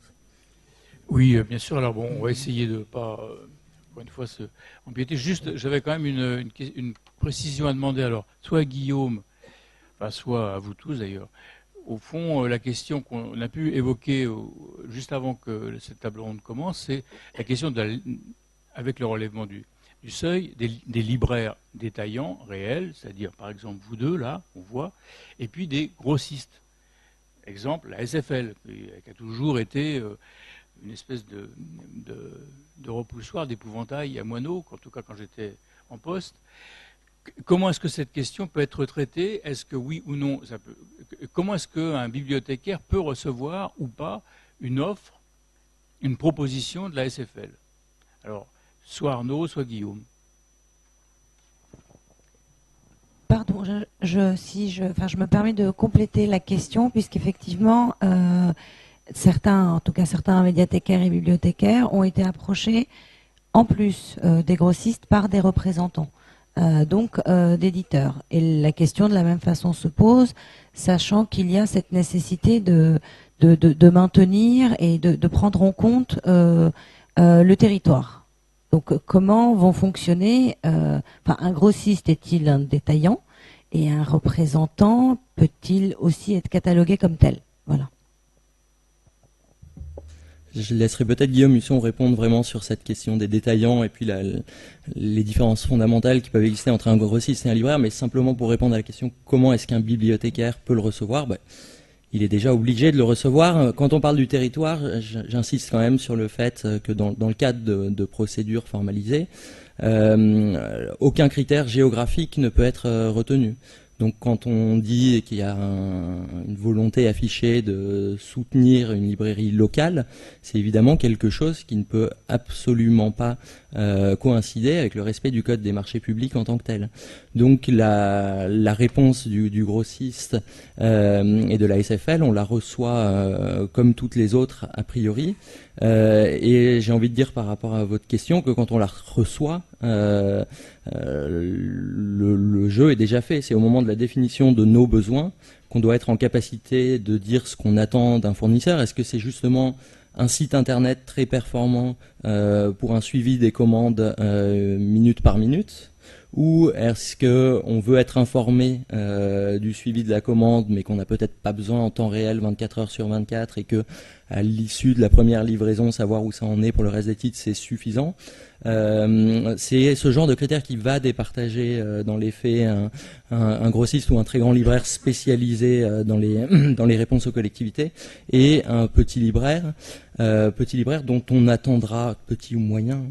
Oui, bien sûr. Alors bon, on va essayer de ne pas, encore une fois, se empiéter. Juste, j'avais quand même une précision à demander. Alors, soit à Guillaume, enfin, soit à vous tous d'ailleurs. Au fond, la question qu'on a pu évoquer juste avant que cette table ronde commence, c'est la question avec le relèvement du seuil des libraires détaillants réels, c'est-à-dire par exemple vous deux là, on voit, et puis des grossistes. Exemple, la SFL, qui a toujours été une espèce de repoussoir, d'épouvantail à moineaux, en tout cas quand j'étais en poste. Comment est-ce que cette question peut être traitée? Est-ce que oui ou non comment est-ce qu'un bibliothécaire peut recevoir ou pas une offre, une proposition de la SFL? Alors, soit Arnaud, soit Guillaume. Pardon, je me permets de compléter la question, puisqu'effectivement, certains médiathécaires et bibliothécaires ont été approchés, en plus des grossistes, par des représentants, d'éditeurs. Et la question de la même façon se pose, sachant qu'il y a cette nécessité de maintenir et de prendre en compte le territoire. Donc, comment vont fonctionner un grossiste est-il un détaillant et un représentant peut-il aussi être catalogué comme tel? Voilà. Je laisserai peut-être Guillaume Husson répondre vraiment sur cette question des détaillants et puis les différences fondamentales qui peuvent exister entre un grossiste et un libraire, mais simplement pour répondre à la question comment est-ce qu'un bibliothécaire peut le recevoir, il est déjà obligé de le recevoir. Quand on parle du territoire, j'insiste quand même sur le fait que dans le cadre de procédures formalisées, aucun critère géographique ne peut être retenu. Donc quand on dit qu'il y a une volonté affichée de soutenir une librairie locale, c'est évidemment quelque chose qui ne peut absolument pas coïncider avec le respect du code des marchés publics en tant que tel. Donc la réponse du grossiste et de la SFL, on la reçoit comme toutes les autres a priori. Et j'ai envie de dire par rapport à votre question que quand on la reçoit, le jeu est déjà fait. C'est au moment de la définition de nos besoins qu'on doit être en capacité de dire ce qu'on attend d'un fournisseur. Est-ce que c'est justement un site internet très performant pour un suivi des commandes minute par minute, ou est-ce qu'on veut être informé du suivi de la commande mais qu'on n'a peut-être pas besoin en temps réel 24 heures sur 24 et que à l'issue de la première livraison, savoir où ça en est pour le reste des titres, c'est suffisant. C'est ce genre de critères qui va départager dans les faits un grossiste ou un très grand libraire spécialisé dans les réponses aux collectivités et un petit libraire dont on attendra, petit ou moyen,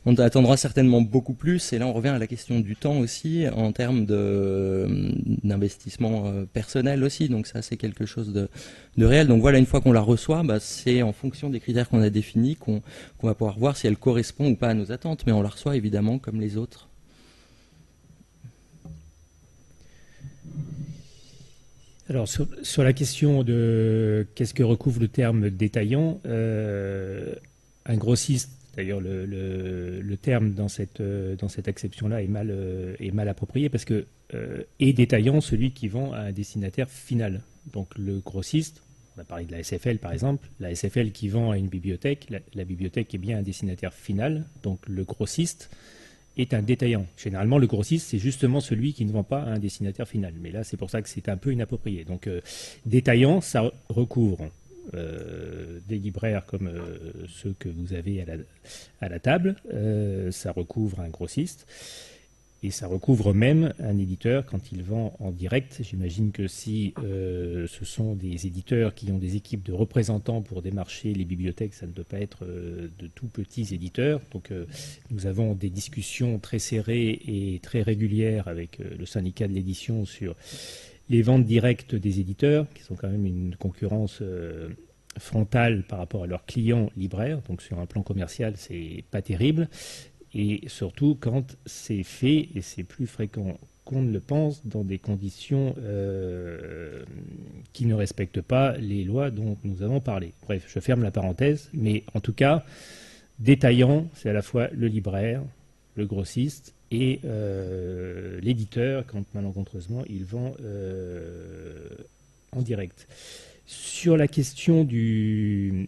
on attendra certainement beaucoup plus. Et là on revient à la question du temps aussi en termes d'investissement personnel aussi. Donc ça c'est quelque chose de réel. Donc voilà, une fois qu'on la reçoit, c'est en fonction des critères qu'on a définis qu'on va pouvoir voir si elle correspond ou pas à nos attentes, mais on la reçoit évidemment comme les autres. Alors sur la question de qu'est-ce que recouvre le terme détaillant, un grossiste, d'ailleurs le terme dans cette acception-là est mal approprié parce que est détaillant celui qui vend à un destinataire final. Donc le grossiste, on a parlé de la SFL par exemple, la SFL qui vend à une bibliothèque, la bibliothèque est bien un destinataire final, donc le grossiste est un détaillant. Généralement, le grossiste, c'est justement celui qui ne vend pas à un destinataire final. Mais là, c'est pour ça que c'est un peu inapproprié. Donc, détaillant, ça recouvre des libraires comme ceux que vous avez à la table. Ça recouvre un grossiste. Et ça recouvre même un éditeur quand il vend en direct. J'imagine que si ce sont des éditeurs qui ont des équipes de représentants pour démarcher les bibliothèques, ça ne doit pas être de tout petits éditeurs. Donc nous avons des discussions très serrées et très régulières avec le syndicat de l'édition sur les ventes directes des éditeurs, qui sont quand même une concurrence frontale par rapport à leurs clients libraires. Donc sur un plan commercial, c'est pas terrible. Et surtout quand c'est fait, et c'est plus fréquent qu'on ne le pense, dans des conditions qui ne respectent pas les lois dont nous avons parlé. Bref, je ferme la parenthèse, mais en tout cas, détaillant, c'est à la fois le libraire, le grossiste et l'éditeur, quand malencontreusement il vend en direct. Sur la question du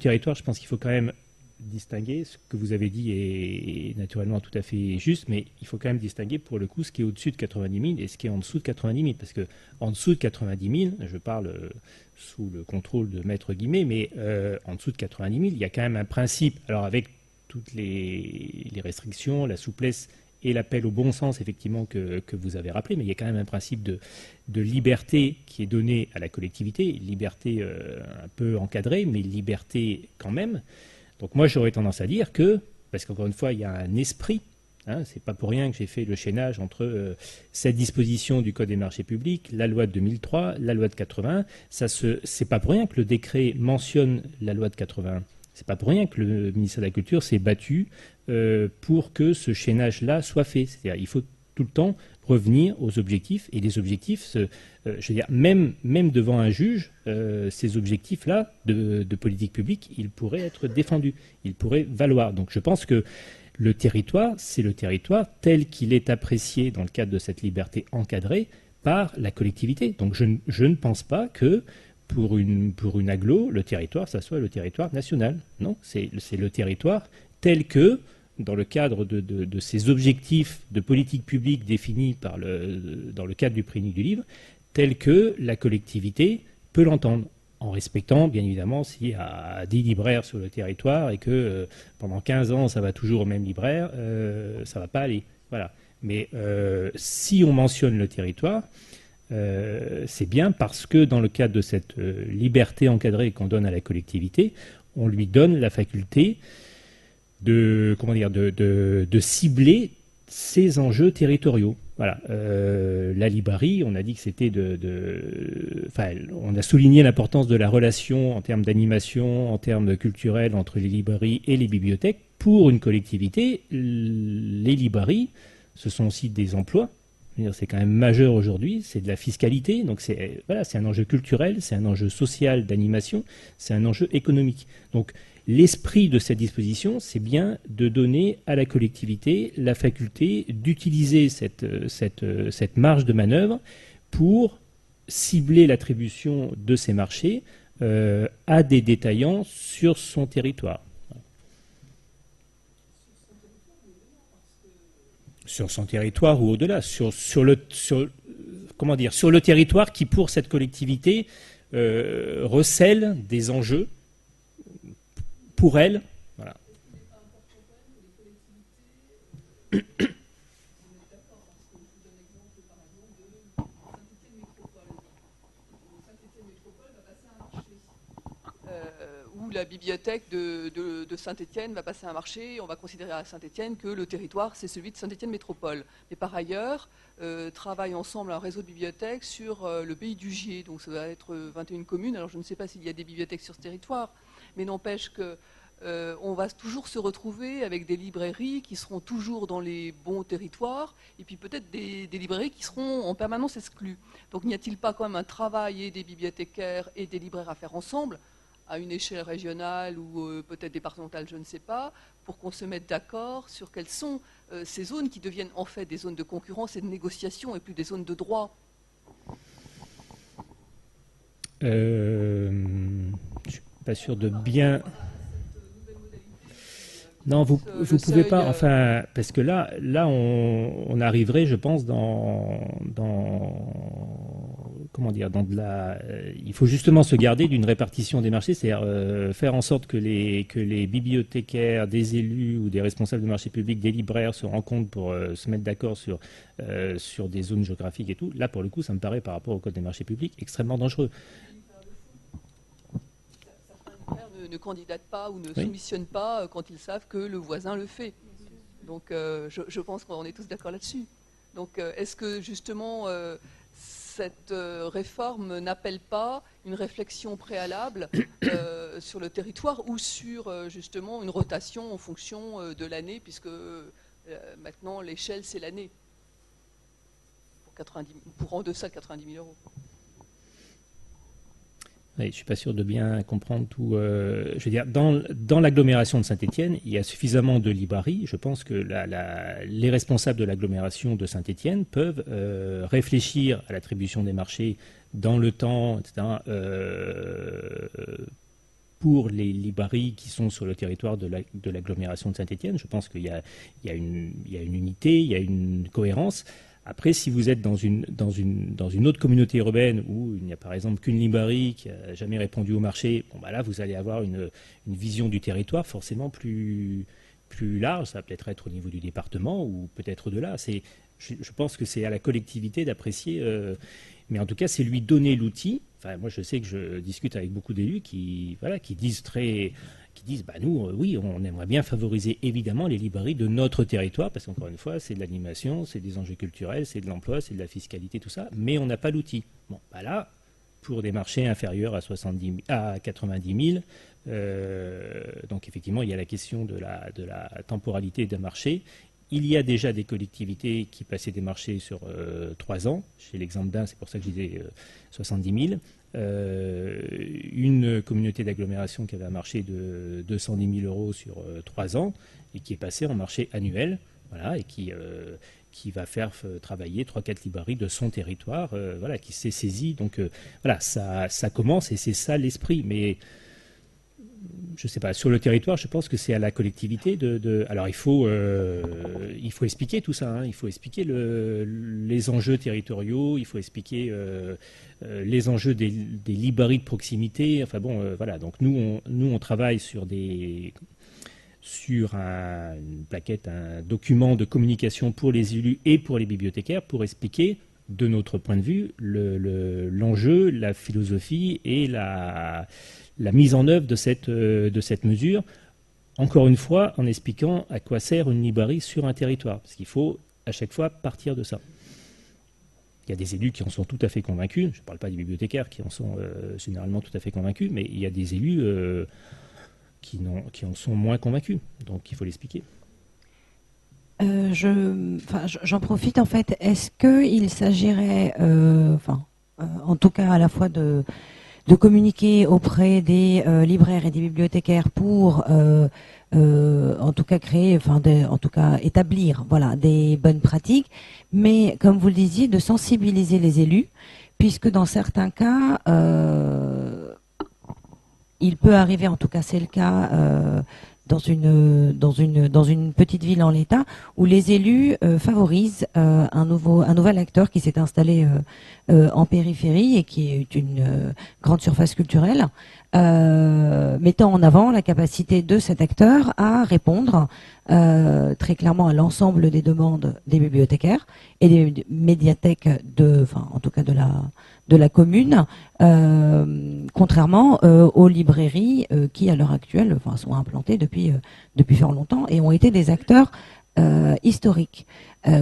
territoire, je pense qu'il faut quand même distinguer. Ce que vous avez dit est naturellement tout à fait juste, mais il faut quand même distinguer pour le coup ce qui est au-dessus de 90 000 et ce qui est en dessous de 90 000, parce que en dessous de 90 000, je parle sous le contrôle de Maître Guimet, mais en dessous de 90 000, il y a quand même un principe, alors avec toutes les restrictions, la souplesse et l'appel au bon sens effectivement que vous avez rappelé, mais il y a quand même un principe de liberté qui est donné à la collectivité, liberté un peu encadrée, mais liberté quand même. Donc moi, j'aurais tendance à dire que, parce qu'encore une fois, il y a un esprit, c'est pas pour rien que j'ai fait le chaînage entre cette disposition du Code des marchés publics, la loi de 2003, la loi de 80. C'est pas pour rien que le décret mentionne la loi de 80. C'est pas pour rien que le ministère de la Culture s'est battu pour que ce chaînage-là soit fait. C'est-à-dire, il faut tout le temps revenir aux objectifs, et les objectifs, je veux dire, même devant un juge, ces objectifs-là de politique publique, ils pourraient être défendus, ils pourraient valoir. Donc je pense que le territoire, c'est le territoire tel qu'il est apprécié dans le cadre de cette liberté encadrée par la collectivité. Donc je ne pense pas que pour une agglo, le territoire, ça soit le territoire national. Non, c'est le territoire tel que, dans le cadre de ces objectifs de politique publique définis dans le cadre du prix du livre, tel que la collectivité peut l'entendre, en respectant, bien évidemment, s'il y a 10 libraires sur le territoire et que pendant 15 ans, ça va toujours au même libraire, ça ne va pas aller. Voilà. Mais si on mentionne le territoire, c'est bien parce que dans le cadre de cette liberté encadrée qu'on donne à la collectivité, on lui donne la faculté de cibler ces enjeux territoriaux. Voilà. La librairie, on a dit que c'était enfin, on a souligné l'importance de la relation en termes d'animation, en termes culturels entre les librairies et les bibliothèques. Pour une collectivité, les librairies, ce sont aussi des emplois. C'est quand même majeur aujourd'hui, c'est de la fiscalité, donc c'est un enjeu culturel, c'est un enjeu social d'animation, c'est un enjeu économique. Donc l'esprit de cette disposition, c'est bien de donner à la collectivité la faculté d'utiliser cette marge de manœuvre pour cibler l'attribution de ces marchés à des détaillants sur son territoire. Sur son territoire ou au-delà, sur le territoire qui, pour cette collectivité, recèle des enjeux pour elle. Voilà. Où la bibliothèque de Saint-Étienne va passer un marché, on va considérer à Saint-Étienne que le territoire, c'est celui de Saint-Étienne Métropole. Mais par ailleurs, travaillent ensemble un réseau de bibliothèques sur le pays du Gier, donc ça va être 21 communes. Alors je ne sais pas s'il y a des bibliothèques sur ce territoire, mais n'empêche que on va toujours se retrouver avec des librairies qui seront toujours dans les bons territoires, et puis peut-être des librairies qui seront en permanence exclues. Donc n'y a-t-il pas quand même un travail et des bibliothécaires et des libraires à faire ensemble, à une échelle régionale ou peut-être départementale, je ne sais pas, pour qu'on se mette d'accord sur quelles sont ces zones qui deviennent en fait des zones de concurrence et de négociation et plus des zones de droit. Je ne suis pas sûr de bien... Non, vous pouvez pas, enfin, parce que là on arriverait, je pense, comment dire, dans de la... il faut justement se garder d'une répartition des marchés, c'est-à-dire faire en sorte que les bibliothécaires, des élus ou des responsables de marchés publics, des libraires se rencontrent pour se mettre d'accord sur des zones géographiques et tout. Là, pour le coup, ça me paraît, par rapport au code des marchés publics, extrêmement dangereux. Ne candidatent pas ou ne soumissionnent pas quand ils savent que le voisin le fait. Donc je pense qu'on est tous d'accord là-dessus. Donc est-ce que justement cette réforme n'appelle pas une réflexion préalable sur le territoire ou sur justement une rotation en fonction de l'année, puisque maintenant l'échelle c'est l'année pour en deçà de 90 000 euros. Oui, je ne suis pas sûr de bien comprendre tout. Je veux dire, dans l'agglomération de Saint-Étienne, il y a suffisamment de librairies. Je pense que les responsables de l'agglomération de Saint-Étienne peuvent réfléchir à l'attribution des marchés dans le temps, etc., pour les librairies qui sont sur le territoire de l'agglomération de Saint-Étienne. Je pense qu'il y a une unité, il y a une cohérence. Après, si vous êtes dans une autre communauté urbaine où il n'y a par exemple qu'une librairie qui n'a jamais répondu au marché, bon, bah là, vous allez avoir une vision du territoire forcément plus large. Ça va peut-être être au niveau du département ou peut-être au-delà. Je pense que c'est à la collectivité d'apprécier, mais en tout cas, c'est lui donner l'outil. Enfin, moi, je sais que je discute avec beaucoup d'élus qui disent bah nous, oui, on aimerait bien favoriser évidemment les librairies de notre territoire, parce qu'encore une fois, c'est de l'animation, c'est des enjeux culturels, c'est de l'emploi, c'est de la fiscalité, tout ça, mais on n'a pas l'outil. Bon, bah là, pour des marchés inférieurs à 90 000, donc effectivement, il y a la question de la temporalité d'un marché. Il y a déjà des collectivités qui passaient des marchés sur 3 ans. Chez l'exemple d'un, c'est pour ça que je disais 70 000. Une communauté d'agglomération qui avait un marché de 210 000 euros sur 3 ans et qui est passée en marché annuel, voilà, et qui va faire travailler 3-4 librairies de son territoire, voilà, qui s'est saisi. Donc voilà, ça commence et c'est ça l'esprit. Mais je ne sais pas, sur le territoire, je pense que c'est à la collectivité alors il faut expliquer tout ça, hein. Il faut expliquer les enjeux territoriaux, il faut expliquer les enjeux des librairies de proximité. Enfin bon, voilà. Donc nous on travaille sur une plaquette, un document de communication pour les élus et pour les bibliothécaires pour expliquer, de notre point de vue, l'enjeu, la philosophie et la mise en œuvre de cette mesure, encore une fois, en expliquant à quoi sert une librairie sur un territoire. Parce qu'il faut, à chaque fois, partir de ça. Il y a des élus qui en sont tout à fait convaincus. Je ne parle pas des bibliothécaires qui en sont généralement tout à fait convaincus, mais il y a des élus qui en sont moins convaincus. Donc il faut l'expliquer. J'en profite en fait. Est-ce qu'il s'agirait, en tout cas à la fois de communiquer auprès des libraires et des bibliothécaires pour en tout cas créer, en tout cas établir, voilà, des bonnes pratiques, mais comme vous le disiez, de sensibiliser les élus, puisque dans certains cas, il peut arriver, en tout cas c'est le cas dans une petite ville en l'état, où les élus favorisent un nouvel acteur qui s'est installé en périphérie et qui est une grande surface culturelle, mettant en avant la capacité de cet acteur à répondre très clairement à l'ensemble des demandes des bibliothécaires et des médiathèques en tout cas de la commune, contrairement aux librairies qui à l'heure actuelle sont implantées depuis fort longtemps et ont été des acteurs historiques.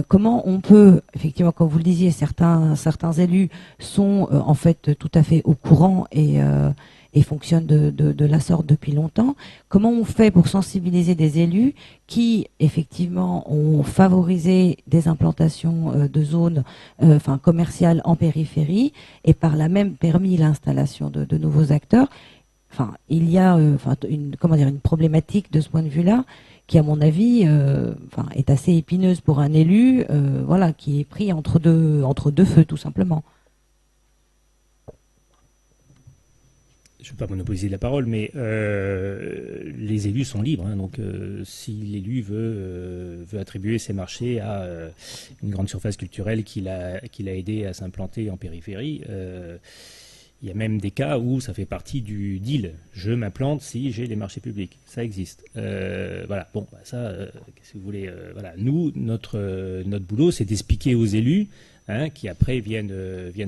Comment on peut, effectivement, comme vous le disiez, certains élus sont en fait tout à fait au courant et fonctionnent de la sorte depuis longtemps. Comment on fait pour sensibiliser des élus qui, effectivement, ont favorisé des implantations de zones commerciales en périphérie et par là même permis l'installation de nouveaux acteurs? Il y a une problématique de ce point de vue-là qui, à mon avis, est assez épineuse pour un élu, qui est pris entre deux feux, tout simplement. Je ne veux pas monopoliser la parole, mais les élus sont libres. Donc, si l'élu veut attribuer ses marchés à une grande surface culturelle qu'il a aidé à s'implanter en périphérie, il y a même des cas où ça fait partie du deal. Je m'implante si j'ai les marchés publics. Ça existe. Voilà. Bon, ça, qu'est-ce que vous voulez Nous, notre boulot, c'est d'expliquer aux élus. Qui après viennent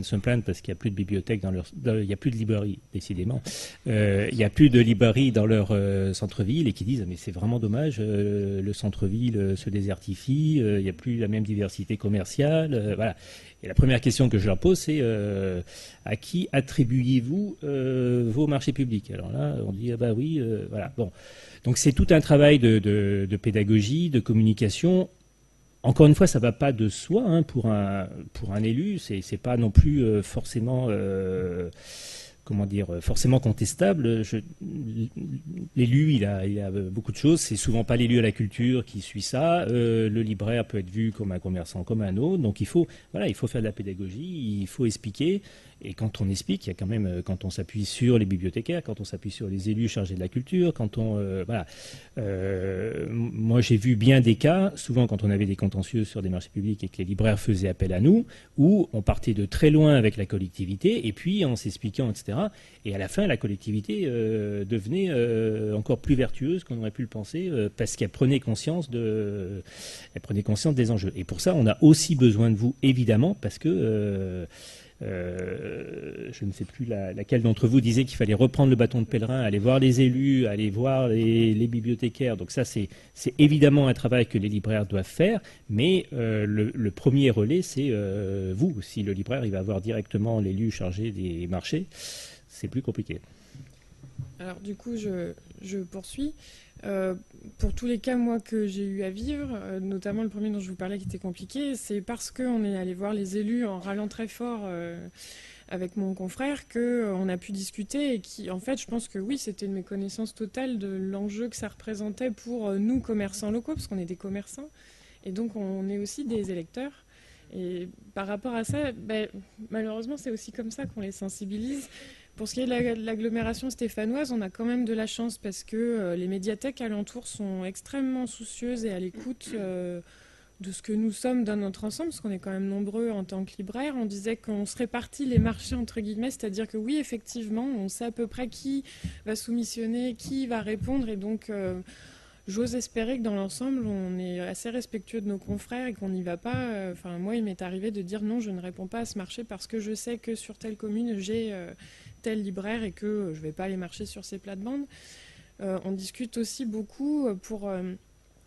se plaindre parce qu'il n'y a plus de bibliothèque il n'y a plus de librairie, décidément. Il n'y a plus de librairie dans leur centre-ville et qui disent mais c'est vraiment dommage, le centre-ville se désertifie, il n'y a plus la même diversité commerciale, voilà. Et la première question que je leur pose, c'est à qui attribuez-vous vos marchés publics? Alors là, on dit oui, voilà. Bon, donc c'est tout un travail de pédagogie, de communication. Encore une fois, ça ne va pas de soi pour un élu. C'est pas non plus forcément forcément contestable. L'élu, il a beaucoup de choses. C'est souvent pas l'élu à la culture qui suit ça. Le libraire peut être vu comme un commerçant, comme un autre. Donc il faut faire de la pédagogie, il faut expliquer. Et quand on explique, il y a quand même, quand on s'appuie sur les bibliothécaires, quand on s'appuie sur les élus chargés de la culture, moi j'ai vu bien des cas, souvent quand on avait des contentieux sur des marchés publics et que les libraires faisaient appel à nous, où on partait de très loin avec la collectivité, et puis en s'expliquant, etc. Et à la fin, la collectivité devenait encore plus vertueuse qu'on aurait pu le penser, parce qu'elle prenait conscience des enjeux. Et pour ça, on a aussi besoin de vous, évidemment, parce que je ne sais plus laquelle d'entre vous disait qu'il fallait reprendre le bâton de pèlerin, aller voir les élus, aller voir les bibliothécaires. Donc ça, c'est évidemment un travail que les libraires doivent faire, mais le premier relais, c'est vous. Si le libraire il va avoir directement l'élu chargé des marchés, c'est plus compliqué. Alors du coup, je poursuis. Pour tous les cas, moi, que j'ai eu à vivre, notamment le premier dont je vous parlais qui était compliqué, c'est parce qu'on est allé voir les élus en râlant très fort avec mon confrère qu'on a pu discuter et qui, en fait, je pense que oui, c'était une méconnaissance totale de l'enjeu que ça représentait pour nous, commerçants locaux, parce qu'on est des commerçants, et donc on est aussi des électeurs. Et par rapport à ça, malheureusement, c'est aussi comme ça qu'on les sensibilise. Pour ce qui est de l'agglomération stéphanoise, on a quand même de la chance parce que les médiathèques alentours sont extrêmement soucieuses et à l'écoute de ce que nous sommes dans notre ensemble, parce qu'on est quand même nombreux en tant que libraires. On disait qu'on se répartit les marchés, entre guillemets, c'est-à-dire que oui, effectivement, on sait à peu près qui va soumissionner, qui va répondre, et donc j'ose espérer que dans l'ensemble, on est assez respectueux de nos confrères et qu'on n'y va pas. Moi, il m'est arrivé de dire non, je ne réponds pas à ce marché parce que je sais que sur telle commune, j'ai tel libraire et que je ne vais pas aller marcher sur ces plates-bandes. On discute aussi beaucoup pour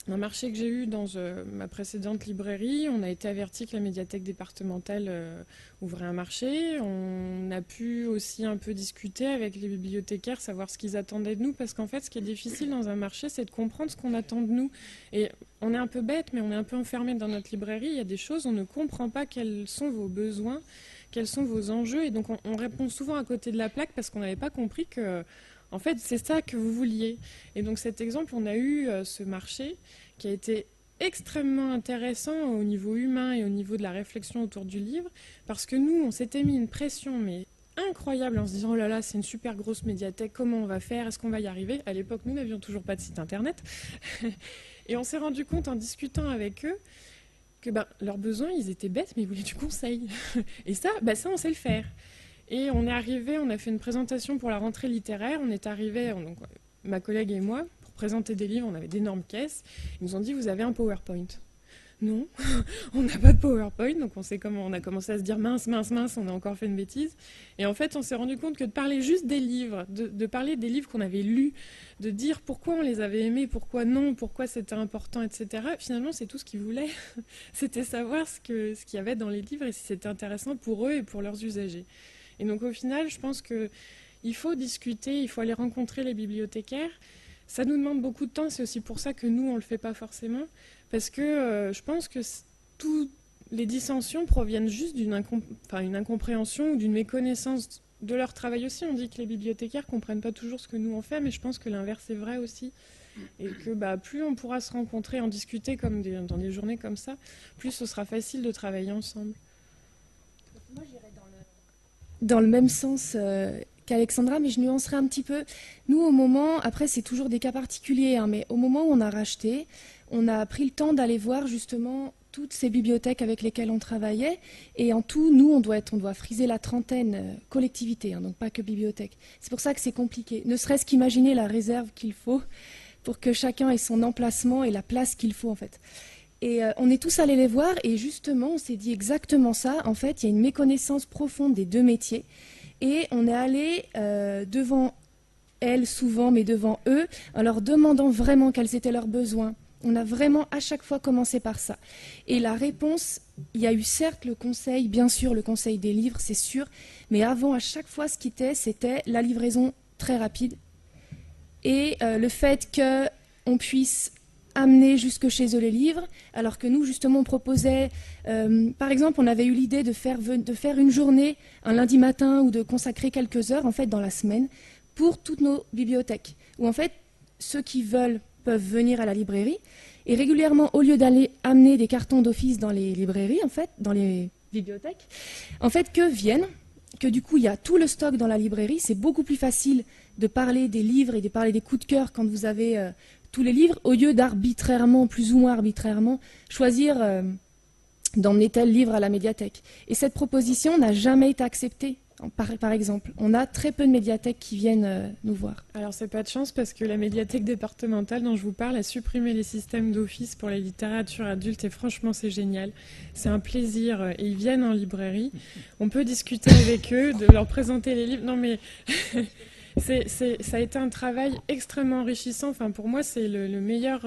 un marché que j'ai eu dans ma précédente librairie, on a été averti que la médiathèque départementale ouvrait un marché. On a pu aussi un peu discuter avec les bibliothécaires, savoir ce qu'ils attendaient de nous, parce qu'en fait, ce qui est difficile dans un marché, c'est de comprendre ce qu'on attend de nous. Et on est un peu bête, mais on est un peu enfermé dans notre librairie. Il y a des choses, on ne comprend pas quels sont vos besoins, quels sont vos enjeux. Et donc, on répond souvent à côté de la plaque parce qu'on n'avait pas compris que... En fait, c'est ça que vous vouliez. Et donc cet exemple, on a eu ce marché qui a été extrêmement intéressant au niveau humain et au niveau de la réflexion autour du livre, parce que nous, on s'était mis une pression, mais incroyable, en se disant, oh là là, c'est une super grosse médiathèque, comment on va faire, est-ce qu'on va y arriver? À l'époque, nous n'avions toujours pas de site internet. Et on s'est rendu compte en discutant avec eux que leurs besoins, ils étaient bêtes, mais ils voulaient du conseil. Et ça, ça, on sait le faire. Et on est arrivé, on a fait une présentation pour la rentrée littéraire. On est arrivé, donc, ma collègue et moi, pour présenter des livres, on avait d'énormes caisses. Ils nous ont dit, vous avez un PowerPoint? Non, on n'a pas de PowerPoint. Donc on a commencé à se dire, mince, on a encore fait une bêtise. Et en fait, on s'est rendu compte que de parler juste des livres, de parler des livres qu'on avait lus, de dire pourquoi on les avait aimés, pourquoi non, pourquoi c'était important, etc. Finalement, c'est tout ce qu'ils voulaient. C'était savoir ce qu'il y avait dans les livres et si c'était intéressant pour eux et pour leurs usagers. Et donc au final, je pense qu'il faut discuter, il faut aller rencontrer les bibliothécaires. Ça nous demande beaucoup de temps, c'est aussi pour ça que nous, on ne le fait pas forcément, parce que je pense que toutes les dissensions proviennent juste d'une incompréhension ou d'une méconnaissance de leur travail aussi. On dit que les bibliothécaires ne comprennent pas toujours ce que nous on fait, mais je pense que l'inverse est vrai aussi. Et que plus on pourra se rencontrer, en discuter comme dans des journées comme ça, plus ce sera facile de travailler ensemble. Moi, j'irais dans le même sens qu'Alexandra, mais je nuancerai un petit peu. Nous, au moment, après c'est toujours des cas particuliers, mais au moment où on a racheté, on a pris le temps d'aller voir justement toutes ces bibliothèques avec lesquelles on travaillait, et en tout, nous, on doit friser la trentaine collectivités, donc pas que bibliothèques. C'est pour ça que c'est compliqué, ne serait-ce qu'imaginer la réserve qu'il faut pour que chacun ait son emplacement et la place qu'il faut en fait. Et on est tous allés les voir et justement, on s'est dit exactement ça. En fait, il y a une méconnaissance profonde des deux métiers. Et on est allé devant elles souvent, mais devant eux, en leur demandant vraiment quels étaient leurs besoins. On a vraiment à chaque fois commencé par ça. Et la réponse, il y a eu certes le conseil, bien sûr, le conseil des livres, c'est sûr. Mais avant, à chaque fois, ce qui c'était la livraison très rapide. Et le fait qu'on puisse amener jusque chez eux les livres, alors que nous, justement, on proposait, par exemple, on avait eu l'idée de faire une journée, un lundi matin, ou de consacrer quelques heures, en fait, dans la semaine, pour toutes nos bibliothèques, où, en fait, ceux qui veulent peuvent venir à la librairie, et régulièrement, au lieu d'aller amener des cartons d'office dans les librairies, en fait, dans les bibliothèques, en fait, que du coup, il y a tout le stock dans la librairie, c'est beaucoup plus facile de parler des livres et de parler des coups de cœur quand vous avez tous les livres, au lieu d'arbitrairement, plus ou moins arbitrairement, choisir d'emmener tel livre à la médiathèque. Et cette proposition n'a jamais été acceptée, par exemple. On a très peu de médiathèques qui viennent nous voir. Alors c'est pas de chance parce que la médiathèque départementale dont je vous parle a supprimé les systèmes d'office pour la littérature adulte et franchement c'est génial. C'est un plaisir et ils viennent en librairie. On peut discuter avec eux, de leur présenter les livres. Non mais... ça a été un travail extrêmement enrichissant. Enfin, pour moi, c'est le meilleur,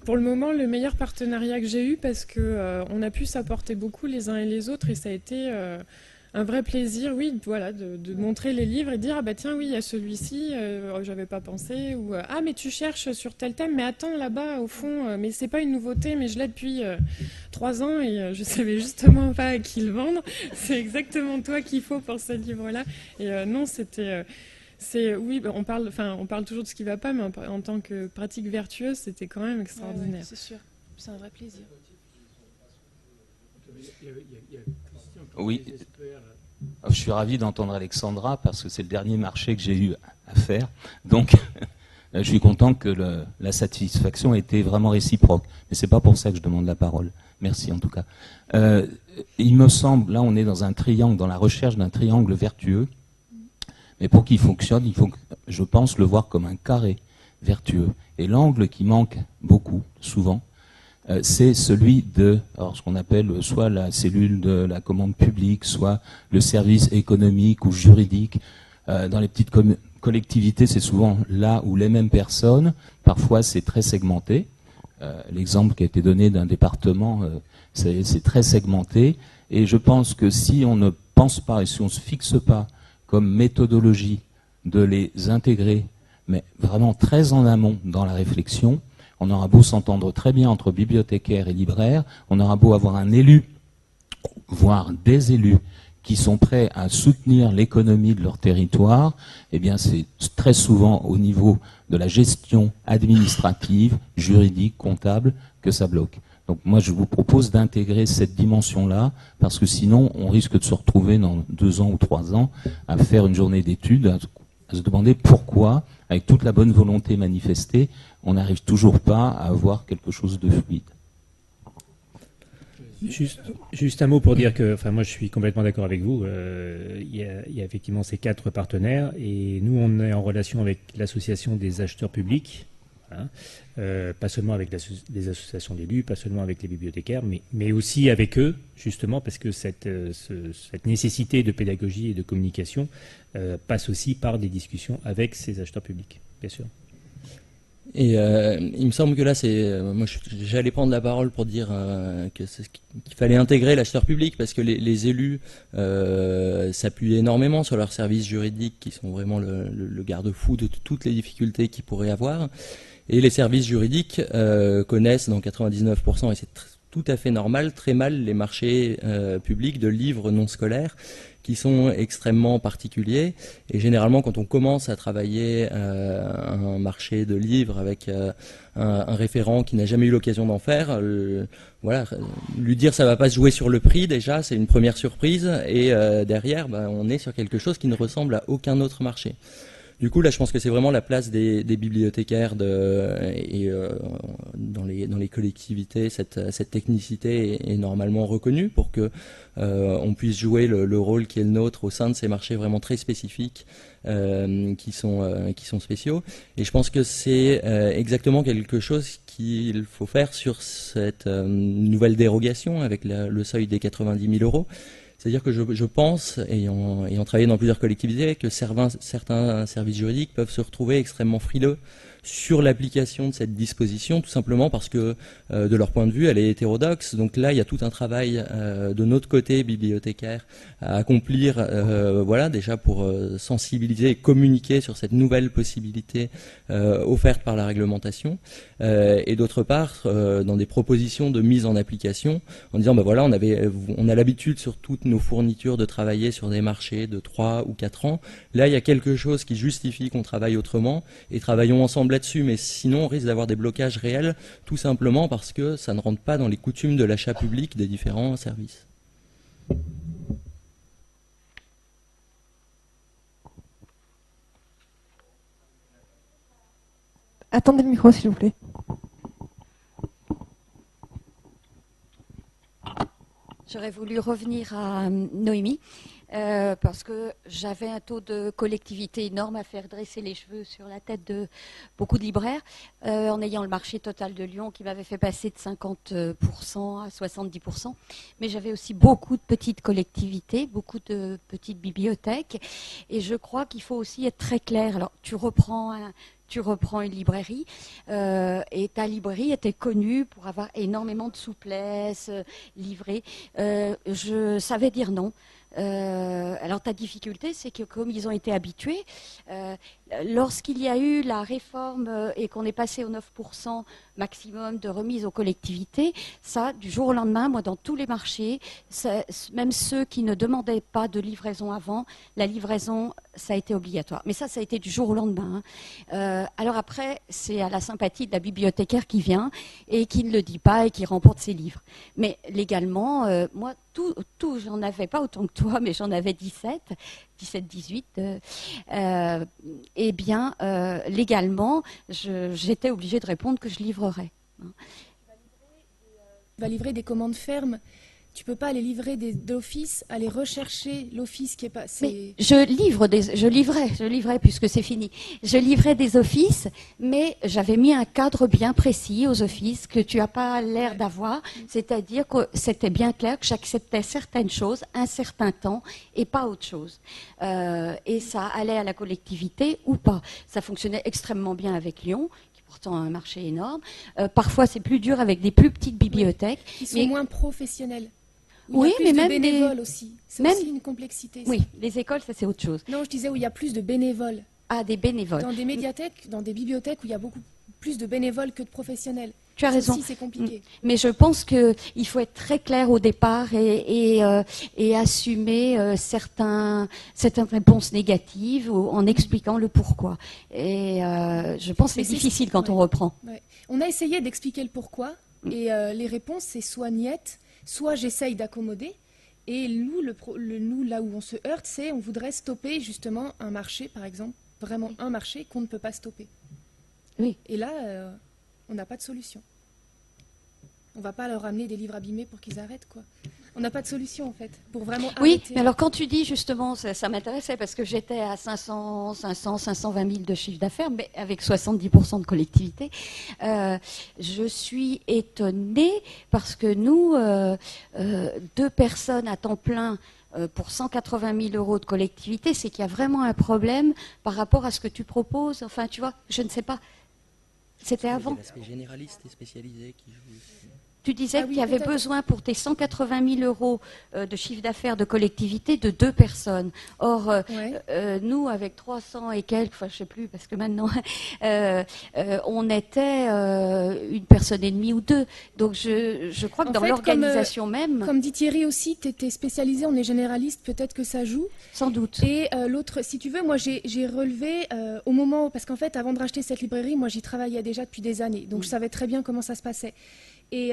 pour le moment, le meilleur partenariat que j'ai eu parce qu'on a pu s'apporter beaucoup les uns et les autres et ça a été un vrai plaisir, oui, voilà, de montrer les livres et de dire, ah bah tiens, oui, il y a celui-ci, j'avais pas pensé, ou ah mais tu cherches sur tel thème, mais attends, là-bas, au fond, mais c'est pas une nouveauté, mais je l'ai depuis 3 ans et je savais justement pas à qui le vendre. C'est exactement toi qu'il faut pour ce livre-là. Et non, c'était... oui, on parle toujours de ce qui ne va pas, mais en tant que pratique vertueuse, c'était quand même extraordinaire. Ouais, c'est sûr, c'est un vrai plaisir. Oui, je suis ravi d'entendre Alexandra parce que c'est le dernier marché que j'ai eu à faire. Donc, je suis content que la satisfaction ait été vraiment réciproque. Mais c'est pas pour ça que je demande la parole. Merci en tout cas. Il me semble, là on est dans un triangle, dans la recherche d'un triangle vertueux. Mais pour qu'il fonctionne, il faut, je pense, le voir comme un carré vertueux. Et l'angle qui manque beaucoup, souvent, c'est celui de ce qu'on appelle soit la cellule de la commande publique, soit le service économique ou juridique. Dans les petites collectivités, c'est souvent là où les mêmes personnes, parfois c'est très segmenté, l'exemple qui a été donné d'un département, c'est très segmenté. Et je pense que si on ne pense pas et si on ne se fixe pas comme méthodologie de les intégrer, mais vraiment très en amont dans la réflexion, on aura beau s'entendre très bien entre bibliothécaires et libraires, on aura beau avoir un élu, voire des élus, qui sont prêts à soutenir l'économie de leur territoire, eh bien c'est très souvent au niveau de la gestion administrative, juridique, comptable, que ça bloque. Donc moi je vous propose d'intégrer cette dimension-là, parce que sinon on risque de se retrouver dans 2 ans ou 3 ans à faire une journée d'études, à se demander pourquoi, avec toute la bonne volonté manifestée, on n'arrive toujours pas à avoir quelque chose de fluide. Juste un mot pour dire que, enfin, moi je suis complètement d'accord avec vous. Il y a effectivement ces 4 partenaires et nous on est en relation avec l'association des acheteurs publics, hein, pas seulement avec les associations d'élus, pas seulement avec les bibliothécaires, mais aussi avec eux, justement parce que cette nécessité de pédagogie et de communication passe aussi par des discussions avec ces acheteurs publics, bien sûr. Et il me semble que là, moi, j'allais prendre la parole pour dire qu'il fallait intégrer l'acheteur public parce que les élus s'appuient énormément sur leurs services juridiques qui sont vraiment le garde-fou de toutes les difficultés qu'ils pourraient avoir. Et les services juridiques connaissent dans 99%, et c'est tout à fait normal, très mal les marchés publics de livres non scolaires qui sont extrêmement particuliers. Et généralement, quand on commence à travailler un marché de livres avec un référent qui n'a jamais eu l'occasion d'en faire, voilà, lui dire ça va pas se jouer sur le prix, déjà, c'est une première surprise. Et derrière, on est sur quelque chose qui ne ressemble à aucun autre marché. Du coup, là, je pense que c'est vraiment la place des bibliothécaires dans les collectivités. Cette technicité est normalement reconnue pour que on puisse jouer le rôle qui est le nôtre au sein de ces marchés vraiment très spécifiques qui sont spéciaux. Et je pense que c'est exactement quelque chose qu'il faut faire sur cette nouvelle dérogation avec le seuil des 90 000 €. C'est-à-dire que je pense, ayant travaillé dans plusieurs collectivités, que certains services juridiques peuvent se retrouver extrêmement frileux sur l'application de cette disposition, tout simplement parce que, de leur point de vue, elle est hétérodoxe. Donc là, il y a tout un travail de notre côté bibliothécaire à accomplir, voilà, déjà pour sensibiliser et communiquer sur cette nouvelle possibilité offerte par la réglementation, et d'autre part, dans des propositions de mise en application, en disant, voilà, on a l'habitude sur toutes nos fournitures de travailler sur des marchés de 3 ou 4 ans. Là, il y a quelque chose qui justifie qu'on travaille autrement, et travaillons ensemble là-dessus, mais sinon on risque d'avoir des blocages réels, tout simplement parce que ça ne rentre pas dans les coutumes de l'achat public des différents services. Attendez le micro, s'il vous plaît. J'aurais voulu revenir à Noémie. Parce que j'avais un taux de collectivité énorme à faire dresser les cheveux sur la tête de beaucoup de libraires, en ayant le marché total de Lyon qui m'avait fait passer de 50% à 70%. Mais j'avais aussi beaucoup de petites collectivités, beaucoup de petites bibliothèques. Et je crois qu'il faut aussi être très clair. Alors, tu reprends une librairie et ta librairie était connue pour avoir énormément de souplesse, livrée. Je savais dire non. Alors ta difficulté, c'est que comme ils ont été habitués, lorsqu'il y a eu la réforme et qu'on est passé au 9% maximum de remise aux collectivités, ça, du jour au lendemain, moi, dans tous les marchés, même ceux qui ne demandaient pas de livraison avant, la livraison, ça a été obligatoire. Mais ça a été du jour au lendemain. Alors après, c'est à la sympathie de la bibliothécaire qui vient et qui ne le dit pas et qui remporte ses livres. Mais légalement, moi, tout, j'en avais pas autant que toi, mais j'en avais 17, 18. Eh bien, légalement, j'étais obligée de répondre que je livrerais. Tu vas livrer des commandes fermes. Tu peux pas aller livrer d'office, aller rechercher l'office qui est pas. Mais je livrais puisque c'est fini. Je livrais des offices, mais j'avais mis un cadre bien précis aux offices que tu n'as pas l'air d'avoir. C'est-à-dire que c'était bien clair que j'acceptais certaines choses, un certain temps, et pas autre chose. Et ça allait à la collectivité ou pas. Ça fonctionnait extrêmement bien avec Lyon, qui pourtant un marché énorme. Parfois, c'est plus dur avec des plus petites bibliothèques. Qui sont moins professionnels. Oui, mais même des bénévoles aussi. C'est aussi une complexité. Oui, les écoles, ça c'est autre chose. Non, je disais où il y a plus de bénévoles. Ah, des bénévoles. Dans des médiathèques, dans des bibliothèques où il y a beaucoup plus de bénévoles que de professionnels. Tu as raison. Aussi, c'est compliqué. Mais je pense qu'il faut être très clair au départ et assumer certaines réponses négatives en expliquant le pourquoi. Et je pense que c'est difficile quand on reprend. Ouais. On a essayé d'expliquer le pourquoi et les réponses, c'est soit niette, soit j'essaye d'accommoder. Et nous, nous, là où on se heurte, c'est on voudrait stopper justement un marché, par exemple, vraiment un marché qu'on ne peut pas stopper. Oui. Et là, on n'a pas de solution. On ne va pas leur amener des livres abîmés pour qu'ils arrêtent, quoi. On n'a pas de solution, en fait, pour vraiment arrêter. Oui, mais alors quand tu dis justement, ça m'intéressait parce que j'étais à 520 000 de chiffre d'affaires, mais avec 70% de collectivité. Je suis étonnée parce que nous, 2 personnes à temps plein pour 180 000 euros de collectivité, c'est qu'il y a vraiment un problème par rapport à ce que tu proposes. Enfin, tu vois, je ne sais pas. C'était avant. L'aspect généraliste et spécialisé qui joue aussi. Tu disais qu'il y avait besoin pour tes 180 000 euros de chiffre d'affaires de collectivité de 2 personnes. Or, nous, avec 300 et quelques, enfin je ne sais plus, parce que maintenant, on était une personne et demie ou 2. Donc je crois que dans l'organisation même... Comme dit Thierry aussi, tu étais spécialisé, on est généraliste, peut-être que ça joue. Sans doute. Et l'autre, si tu veux, moi j'ai relevé au moment... Parce qu'en fait, avant de racheter cette librairie, moi j'y travaillais déjà depuis des années. Donc je savais très bien comment ça se passait. Et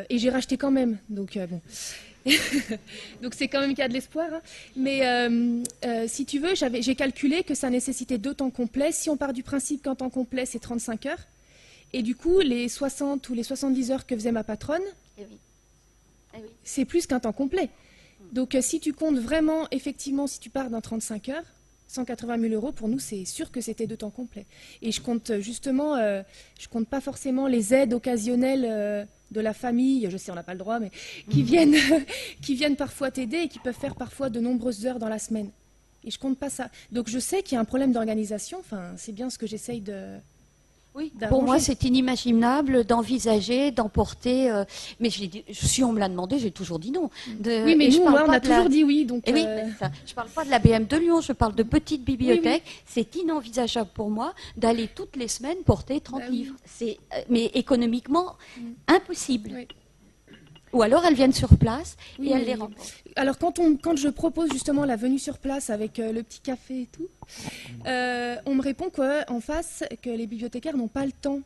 j'ai racheté quand même, donc bon. Donc c'est quand même qu'il y a de l'espoir. Hein. Mais si tu veux, j'ai calculé que ça nécessitait 2 temps complets. Si on part du principe qu'un temps complet, c'est 35 heures. Et du coup, les 60 ou les 70 heures que faisait ma patronne, c'est plus qu'un temps complet. Donc si tu comptes vraiment, effectivement, si tu pars d'un 35 heures, 180 000 euros, pour nous, c'est sûr que c'était 2 temps complets. Et je compte justement, je compte pas forcément les aides occasionnelles de la famille, je sais on n'a pas le droit, mais qui viennent parfois t'aider et qui peuvent faire parfois de nombreuses heures dans la semaine. Et je compte pas ça. Donc je sais qu'il y a un problème d'organisation, enfin c'est bien ce que j'essaye de... Oui, pour moi c'est inimaginable d'envisager, d'emporter, mais si on me l'a demandé, j'ai toujours dit non. Oui, mais nous, on a toujours dit oui. Donc, oui, ça. Je ne parle pas de la BM de Lyon, je parle de petites bibliothèques. Oui. C'est inenvisageable pour moi d'aller toutes les semaines porter 30 livres. Mais économiquement, impossible. Oui. Ou alors elles viennent sur place et elles les remportent. Alors quand je propose justement la venue sur place avec le petit café et tout, on me répond qu'en face, que les bibliothécaires n'ont pas le temps.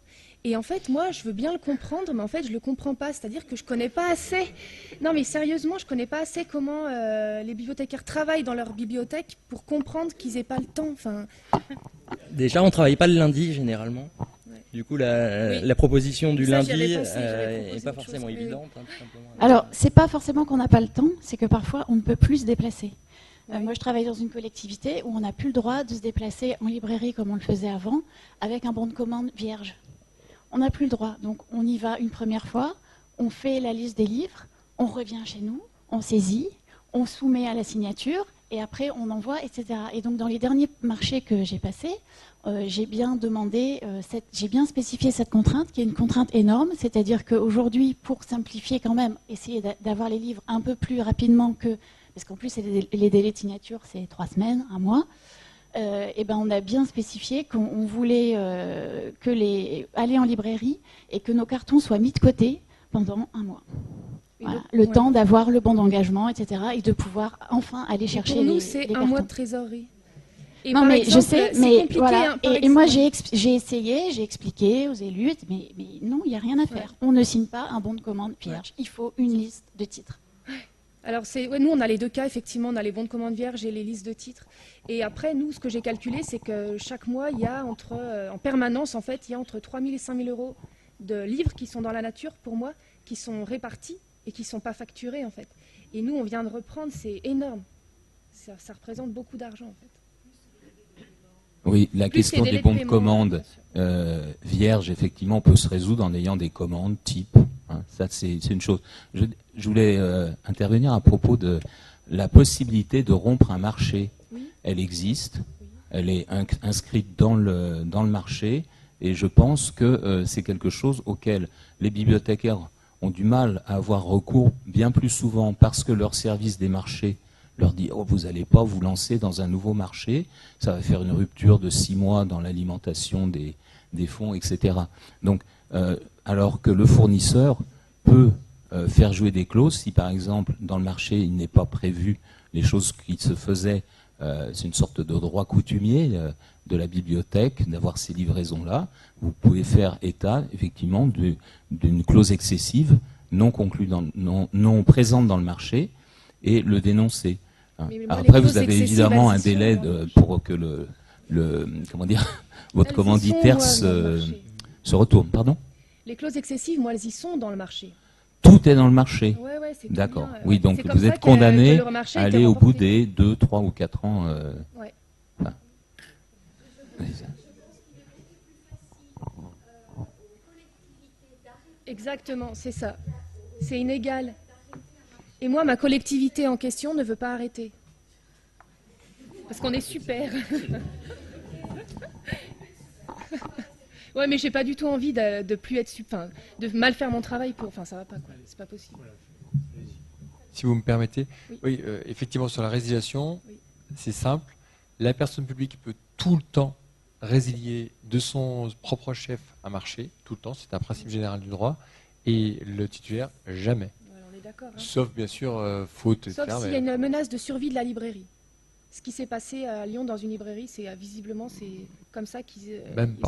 Et en fait, moi, je veux bien le comprendre, mais en fait, je ne le comprends pas. C'est-à-dire que je ne connais pas assez... Non, mais sérieusement, je ne connais pas assez comment les bibliothécaires travaillent dans leur bibliothèque pour comprendre qu'ils n'aient pas le temps. Enfin... Déjà, on ne travaille pas le lundi, généralement. Du coup, la proposition du lundi n'est pas forcément évidente. Hein, tout simplement. Alors, c'est pas forcément qu'on n'a pas le temps, c'est que parfois on ne peut plus se déplacer. Moi, je travaille dans une collectivité où on n'a plus le droit de se déplacer en librairie comme on le faisait avant, avec un bon de commande vierge. On n'a plus le droit. Donc, on y va une première fois, on fait la liste des livres, on revient chez nous, on saisit, on soumet à la signature, et après on envoie, etc. Et donc, dans les derniers marchés que j'ai passés, j'ai bien demandé, j'ai bien spécifié cette contrainte, qui est une contrainte énorme, c'est-à-dire qu'aujourd'hui, pour simplifier quand même, essayer d'avoir les livres un peu plus rapidement que, parce qu'en plus les délais de signature, c'est 3 semaines, 1 mois, et ben on a bien spécifié qu'on voulait aller en librairie et que nos cartons soient mis de côté pendant 1 mois. Voilà, le temps d'avoir le bon d'engagement, etc., et de pouvoir enfin aller chercher les cartons. Pour nous, c'est 1 mois de trésorerie. Et non, mais exemple, je sais, mais voilà. Hein, et moi, j'ai essayé, j'ai expliqué aux élus, mais non, il n'y a rien à faire. On ne signe pas un bon de commande vierge. Il faut une liste de titres. Alors, nous, on a les 2 cas, effectivement, on a les bons de commande vierges et les listes de titres. Et après, nous, ce que j'ai calculé, c'est que chaque mois, il y a en permanence, en fait, il y a entre 3 000 et 5 000 euros de livres qui sont dans la nature, pour moi, qui sont répartis et qui ne sont pas facturés, en fait. Et nous, on vient de reprendre, c'est énorme. Ça représente beaucoup d'argent, en fait. Oui, la question des bons de commande vierges, effectivement, peut se résoudre en ayant des commandes type. Hein, ça, c'est une chose. Je voulais intervenir à propos de la possibilité de rompre un marché. Oui. Elle existe, oui. Elle est inscrite dans le marché. Et je pense que c'est quelque chose auquel les bibliothécaires ont du mal à avoir recours bien plus souvent parce que leur service des marchés leur dit « Oh, vous n'allez pas vous lancer dans un nouveau marché, ça va faire une rupture de 6 mois dans l'alimentation des fonds, etc. » Donc, alors que le fournisseur peut faire jouer des clauses, si par exemple dans le marché il n'est pas prévu les choses qui se faisaient, c'est une sorte de droit coutumier de la bibliothèque d'avoir ces livraisons-là, vous pouvez faire état effectivement d'une clause excessive non présente dans le marché et le dénoncer. Après, vous avez évidemment un délai pour que comment dire, votre commanditaire se retourne. Pardon ? Les clauses excessives, moi, elles y sont dans le marché. Tout est dans le marché. Ouais, d'accord. Oui, donc vous êtes condamné à aller au bout des 2, 3 ou 4 ans. Ouais. Enfin. Exactement, c'est ça. C'est inégal. Et moi, ma collectivité en question ne veut pas arrêter. Parce qu'on est super. Ouais, mais j'ai pas du tout envie de plus être de mal faire mon travail pour. Enfin, ça va pas, quoi. C'est pas possible. Si vous me permettez, oui, effectivement, sur la résiliation, c'est simple. La personne publique peut tout le temps résilier de son propre chef un marché, tout le temps, c'est un principe général du droit, et le titulaire, jamais. Voilà, on est d'accord. Hein. Sauf, bien sûr, faute. Sauf s'il y a une menace de survie de la librairie. Ce qui s'est passé à Lyon dans une librairie, c'est visiblement c'est comme ça qu'ils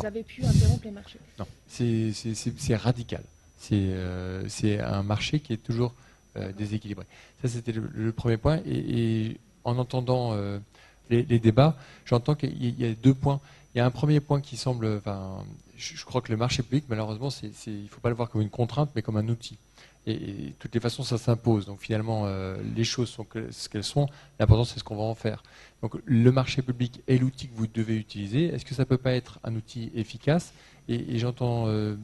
avaient pu interrompre les marchés. Non, c'est radical. C'est un marché qui est toujours déséquilibré. Ça, c'était le premier point. Et en entendant les débats, j'entends qu'il y a 2 points. Il y a un premier point qui semble... Je crois que le marché public, malheureusement, il ne faut pas le voir comme une contrainte, mais comme un outil. Et de toutes les façons, ça s'impose. Donc finalement, les choses sont ce qu'elles sont. L'important, c'est ce qu'on va en faire. Donc le marché public est l'outil que vous devez utiliser. Est-ce que ça ne peut pas être un outil efficace ? Et j'entends 2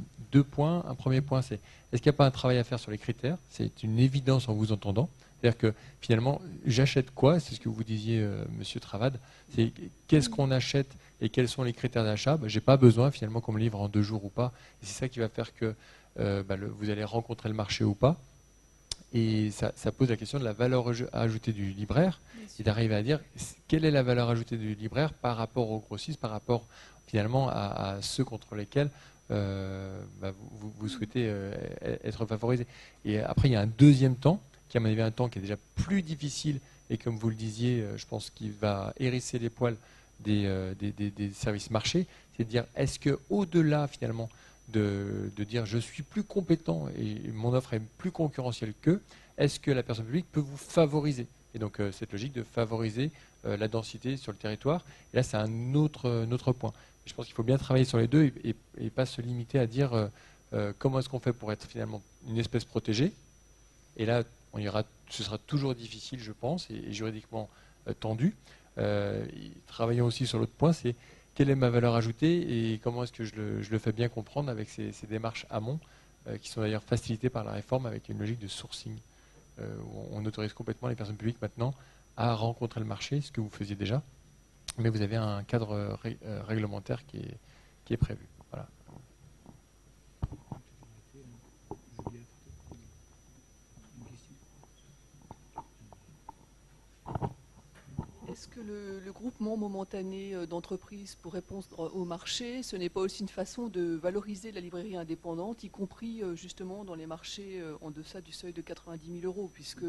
points. Un premier point, c'est est-ce qu'il n'y a pas un travail à faire sur les critères ? C'est une évidence en vous entendant. C'est-à-dire que finalement, j'achète quoi ? C'est ce que vous disiez, Monsieur Travad. C'est qu'est-ce qu'on achète et quels sont les critères d'achat ? Je n'ai pas besoin finalement qu'on me livre en 2 jours ou pas. Et c'est ça qui va faire que vous allez rencontrer le marché ou pas. Et ça pose la question de la valeur ajoutée du libraire et d'arriver à dire quelle est la valeur ajoutée du libraire par rapport aux grossistes, par rapport finalement à ceux contre lesquels vous souhaitez être favorisé. Et après, il y a un deuxième temps, qui à mon avis un temps qui est déjà plus difficile et comme vous le disiez, je pense qu'il va hérisser les poils des services marchés, c'est de dire est-ce qu'au-delà finalement de dire je suis plus compétent et mon offre est plus concurrentielle qu'eux, est-ce que la personne publique peut vous favoriser ? Et donc cette logique de favoriser la densité sur le territoire. Et là c'est un autre point. Je pense qu'il faut bien travailler sur les deux et pas se limiter à dire comment est-ce qu'on fait pour être finalement une espèce protégée. Et là ce sera toujours difficile je pense et juridiquement tendu. Travaillons aussi sur l'autre point, c'est quelle est ma valeur ajoutée et comment est-ce que je le fais bien comprendre avec ces démarches amont qui sont d'ailleurs facilitées par la réforme avec une logique de sourcing où on autorise complètement les personnes publiques maintenant à rencontrer le marché, ce que vous faisiez déjà, mais vous avez un cadre réglementaire qui est prévu. Voilà. Est-ce que le groupement momentané d'entreprises pour répondre au marché, ce n'est pas aussi une façon de valoriser la librairie indépendante, y compris justement dans les marchés en deçà du seuil de 90 000 €, puisque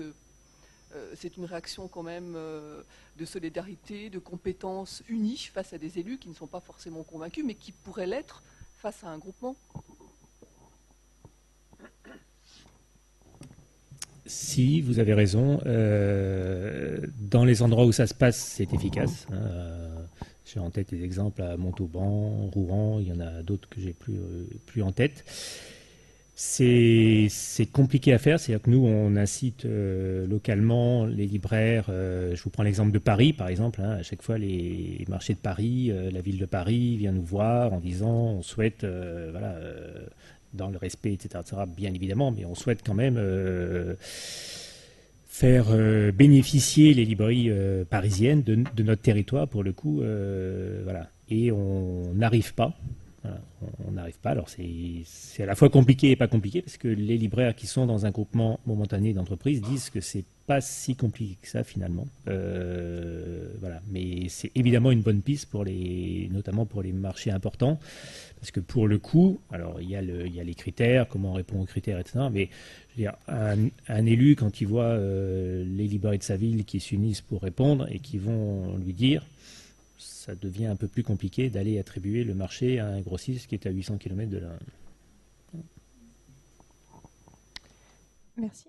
c'est une réaction quand même de solidarité, de compétences unies face à des élus qui ne sont pas forcément convaincus, mais qui pourraient l'être face à un groupement ? Si, vous avez raison. Dans les endroits où ça se passe, c'est efficace. J'ai en tête des exemples à Montauban, Rouen, il y en a d'autres que j'ai plus en tête. C'est compliqué à faire, c'est-à-dire que nous, on incite localement les libraires. Je vous prends l'exemple de Paris, par exemple. À chaque fois, les marchés de Paris, la ville de Paris vient nous voir en disant on souhaite... dans le respect, etc., bien évidemment, mais on souhaite quand même faire bénéficier les librairies parisiennes de notre territoire, pour le coup. Voilà. Et on n'arrive pas, Voilà, on n'arrive pas. Alors c'est à la fois compliqué et pas compliqué, parce que les libraires qui sont dans un groupement momentané d'entreprises disent que c'est pas si compliqué que ça finalement. Voilà, mais c'est évidemment une bonne piste notamment pour les marchés importants, parce que pour le coup, alors il y a les critères, comment on répond aux critères, etc. Mais je veux dire, un élu, quand il voit les librairies de sa ville qui s'unissent pour répondre et qui vont lui dire, ça devient un peu plus compliqué d'aller attribuer le marché à un grossiste qui est à 800 km de là. Merci.